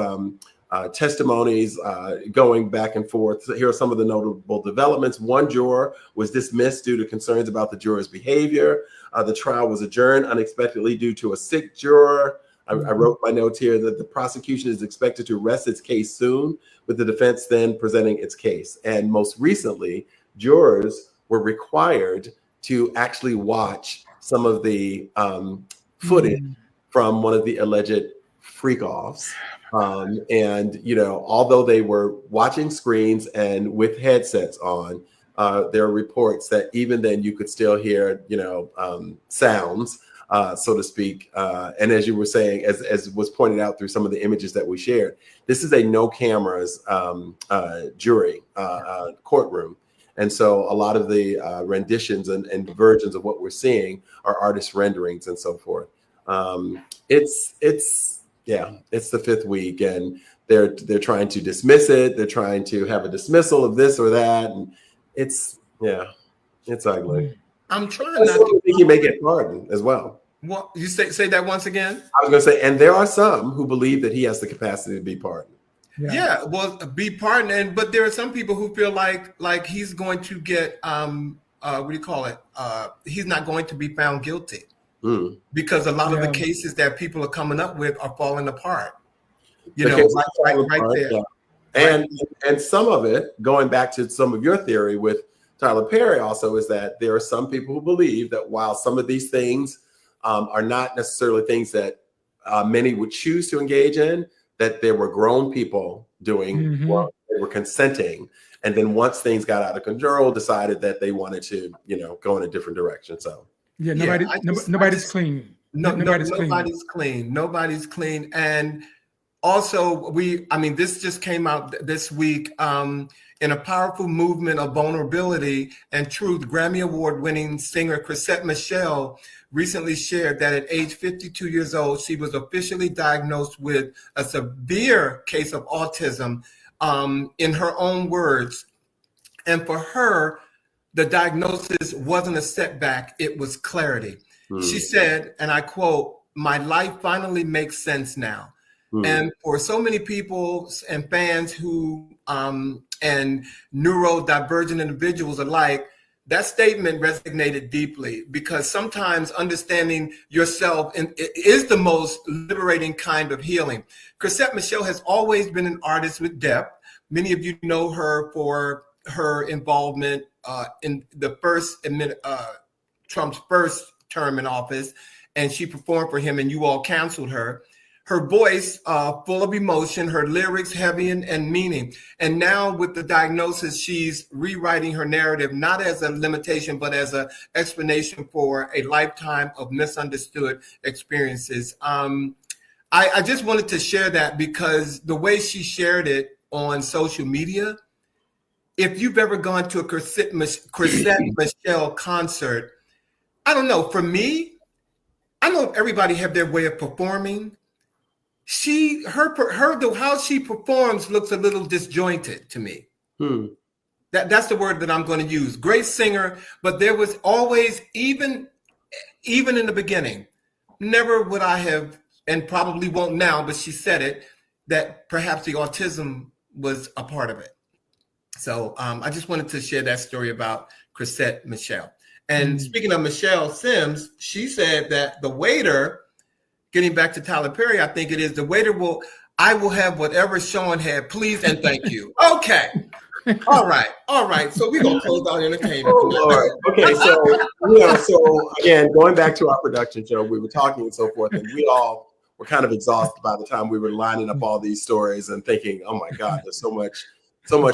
testimonies going back and forth. So here are some of the notable developments. One juror was dismissed due to concerns about the juror's behavior. The trial was adjourned unexpectedly due to a sick juror. I wrote my notes here that the prosecution is expected to rest its case soon, with the defense then presenting its case. And most recently, jurors were required to actually watch some of the footage from one of the alleged freak-offs. And although they were watching screens and with headsets on, there are reports that even then you could still hear, sounds, so to speak. And as you were saying, as was pointed out through some of the images that we shared, this is a no cameras jury courtroom. And so a lot of the renditions and versions of what we're seeing are artist renderings and so forth. It's the fifth week, and they're trying to dismiss it. They're trying to have a dismissal of this or that, and it's ugly. I'm trying not to think he may get pardoned as well. What you say that once again? I was going to say, and there are some who believe that he has the capacity to be pardoned. Yeah, well, be pardoned, but there are some people who feel like he's going to get what do you call it? He's not going to be found guilty. Because a lot of the cases that people are coming up with are falling apart. Right there. Yeah. And some of it, going back to some of your theory with Tyler Perry also, is that there are some people who believe that while some of these things are not necessarily things that many would choose to engage in, that there were grown people doing what they were consenting. And then once things got out of control, decided that they wanted to, go in a different direction. So. Yeah, nobody's clean. Nobody's clean. Nobody's clean. And also, this just came out this week in a powerful movement of vulnerability and truth. Grammy Award-winning singer Chrisette Michele recently shared that at age 52 years old, she was officially diagnosed with a severe case of autism, in her own words. And for her, the diagnosis wasn't a setback, it was clarity. She said, and I quote, "My life finally makes sense now. And for so many people and fans who and neurodivergent individuals alike, that statement resonated deeply, because sometimes understanding yourself is the most liberating kind of healing. Chrisette Michele has always been an artist with depth. Many of you know her for her involvement in the Trump's first term in office, and she performed for him and you all canceled her. Her voice full of emotion, her lyrics heavy and meaning. And now with the diagnosis, she's rewriting her narrative, not as a limitation, but as an explanation for a lifetime of misunderstood experiences. I just wanted to share that because the way she shared it on social media, if you've ever gone to a Chrisette Michele concert, I don't know, for me, I know everybody have their way of performing. How she performs looks a little disjointed to me. That's the word that I'm going to use. Great singer, but there was always, even in the beginning, never would I have, and probably won't now, but she said it, that perhaps the autism was a part of it. So I just wanted to share that story about Chrisette Michele. And speaking of Michelle Sims, she said that the waiter, getting back to Tyler Perry, I think it is, the waiter I will have whatever Sean had, please and thank you. Okay. All right. So we're going to close out entertainment. Oh, Lord. Okay, so again, going back to our production show, we were talking and so forth, and we all were kind of exhausted by the time we were lining up all these stories and thinking, oh my God, there's so much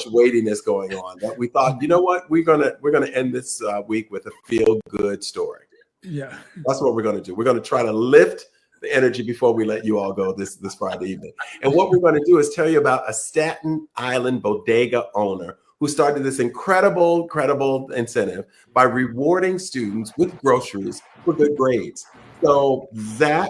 weightiness going on that we thought, you know what, we're gonna end this week with a feel-good story. Yeah, that's what we're gonna do. We're gonna try to lift the energy before we let you all go this Friday evening. And what we're gonna do is tell you about a Staten Island bodega owner who started this incredible incentive by rewarding students with groceries for good grades. So Zach,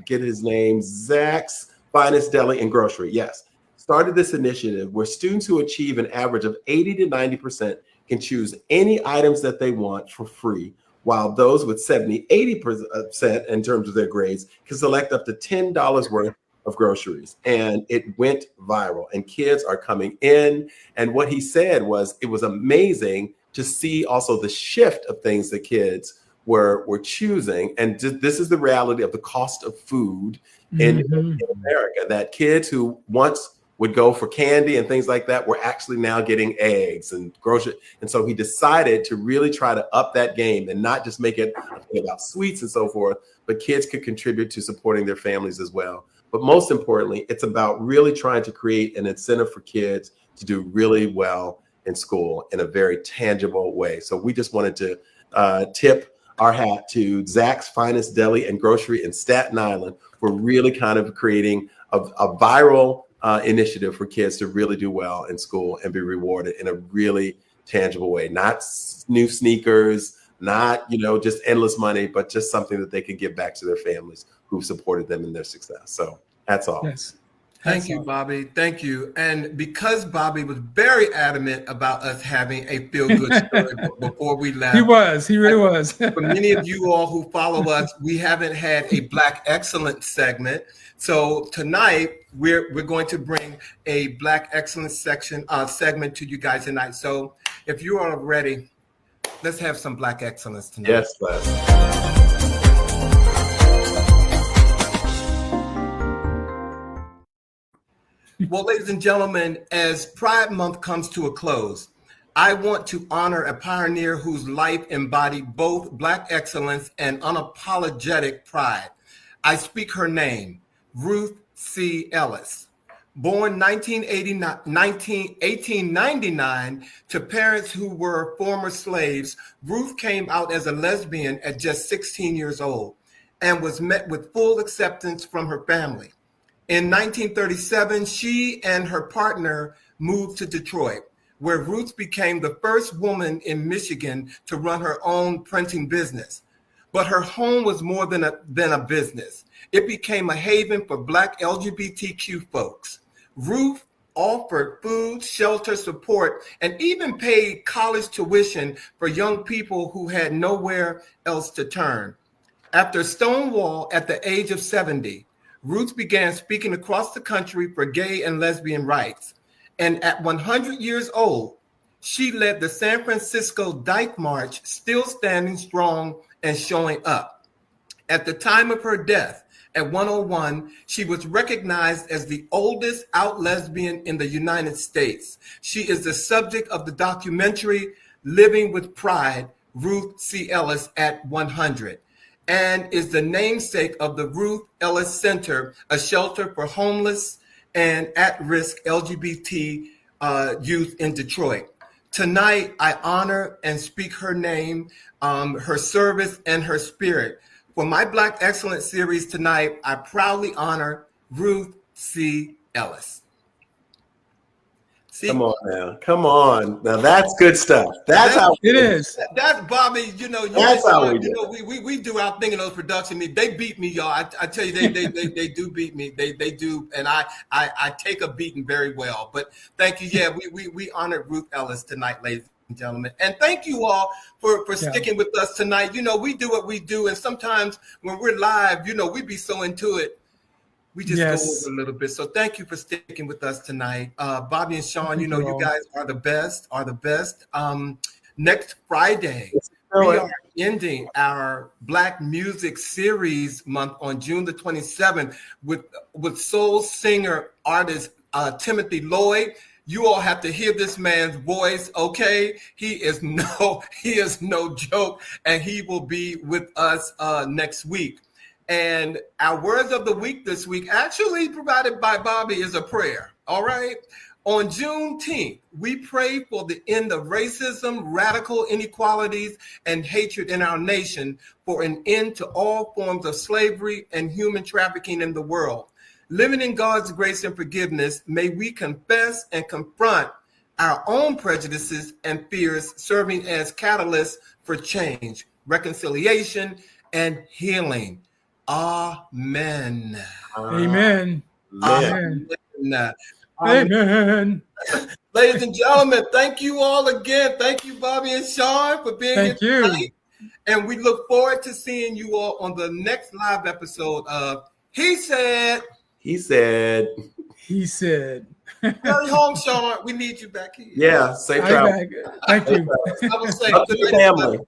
get his name, Zach's Finest Deli and Grocery, yes, started this initiative where students who achieve an average of 80 to 90% can choose any items that they want for free, while those with 70, 80% in terms of their grades can select up to $10 worth of groceries. And it went viral and kids are coming in. And what he said was, it was amazing to see also the shift of things that kids were choosing. And this is the reality of the cost of food in America, that kids who once would go for candy and things like that were actually now getting eggs and groceries. And so he decided to really try to up that game and not just make it about sweets and so forth, but kids could contribute to supporting their families as well. But most importantly, it's about really trying to create an incentive for kids to do really well in school in a very tangible way. So we just wanted to tip our hat to Zach's Finest Deli and Grocery in Staten Island for really kind of creating a viral initiative for kids to really do well in school and be rewarded in a really tangible way. Not new sneakers, not, just endless money, but just something that they can give back to their families who supported them in their success. So that's all. Yes. Thank you, Bobby. Thank you. And because Bobby was very adamant about us having a feel-good story before we left. He really was. For many of you all who follow us, we haven't had a Black Excellence segment. So tonight, we're going to bring a Black Excellence segment to you guys tonight. So if you are ready, let's have some Black Excellence tonight. Yes, let's. Well, ladies and gentlemen, as Pride Month comes to a close, I want to honor a pioneer whose life embodied both Black excellence and unapologetic pride. I speak her name, Ruth C. Ellis. Born 1899 to parents who were former slaves, Ruth came out as a lesbian at just 16 years old and was met with full acceptance from her family. In 1937, she and her partner moved to Detroit, where Ruth became the first woman in Michigan to run her own printing business. But her home was more than a business. It became a haven for Black LGBTQ folks. Ruth offered food, shelter, support, and even paid college tuition for young people who had nowhere else to turn. After Stonewall at the age of 70, Ruth began speaking across the country for gay and lesbian rights. And at 100 years old, she led the San Francisco Dyke March, still standing strong and showing up. At the time of her death, at 101, she was recognized as the oldest out lesbian in the United States. She is the subject of the documentary Living with Pride, Ruth C. Ellis at 100, and is the namesake of the Ruth Ellis Center, a shelter for homeless and at-risk LGBT youth in Detroit. Tonight, I honor and speak her name, her service, and her spirit. For my Black Excellence series tonight, I proudly honor Ruth C. Ellis. See? Come on now. Come on. Now that's good stuff. That's how it is. That's Bobby, That's how we do. We do our thing in those production meetings. They beat me, y'all. I tell you, they do beat me. They do, and I take a beating very well. But thank you. Yeah, we honored Ruth Ellis tonight, ladies and gentlemen. And thank you all for sticking with us tonight. We do what we do, and sometimes when we're live, we be so into it. We just go over a little bit. So thank you for sticking with us tonight. Bobby and Sean, you guys are the best, next Friday, we are ending our Black Music Series month on June the 27th with soul singer artist Timothy Lloyd. You all have to hear this man's voice, okay? He is no joke, and he will be with us next week. And our words of the week this week, actually provided by Bobby, is a prayer. All right. On Juneteenth, we pray for the end of racism, radical inequalities, and hatred in our nation, for an end to all forms of slavery and human trafficking in the world. Living in God's grace and forgiveness, may we confess and confront our own prejudices and fears, serving as catalysts for change, reconciliation, and healing. Amen. Amen. Amen. Amen. Ladies and gentlemen, thank you all again. Thank you, Bobby and Sean, for being here tonight. And we look forward to seeing you all on the next live episode of He Said. He said. He said. Hurry home, Sean. We need you back here. Yeah, safe travel. Thank you. I will say Up to the family.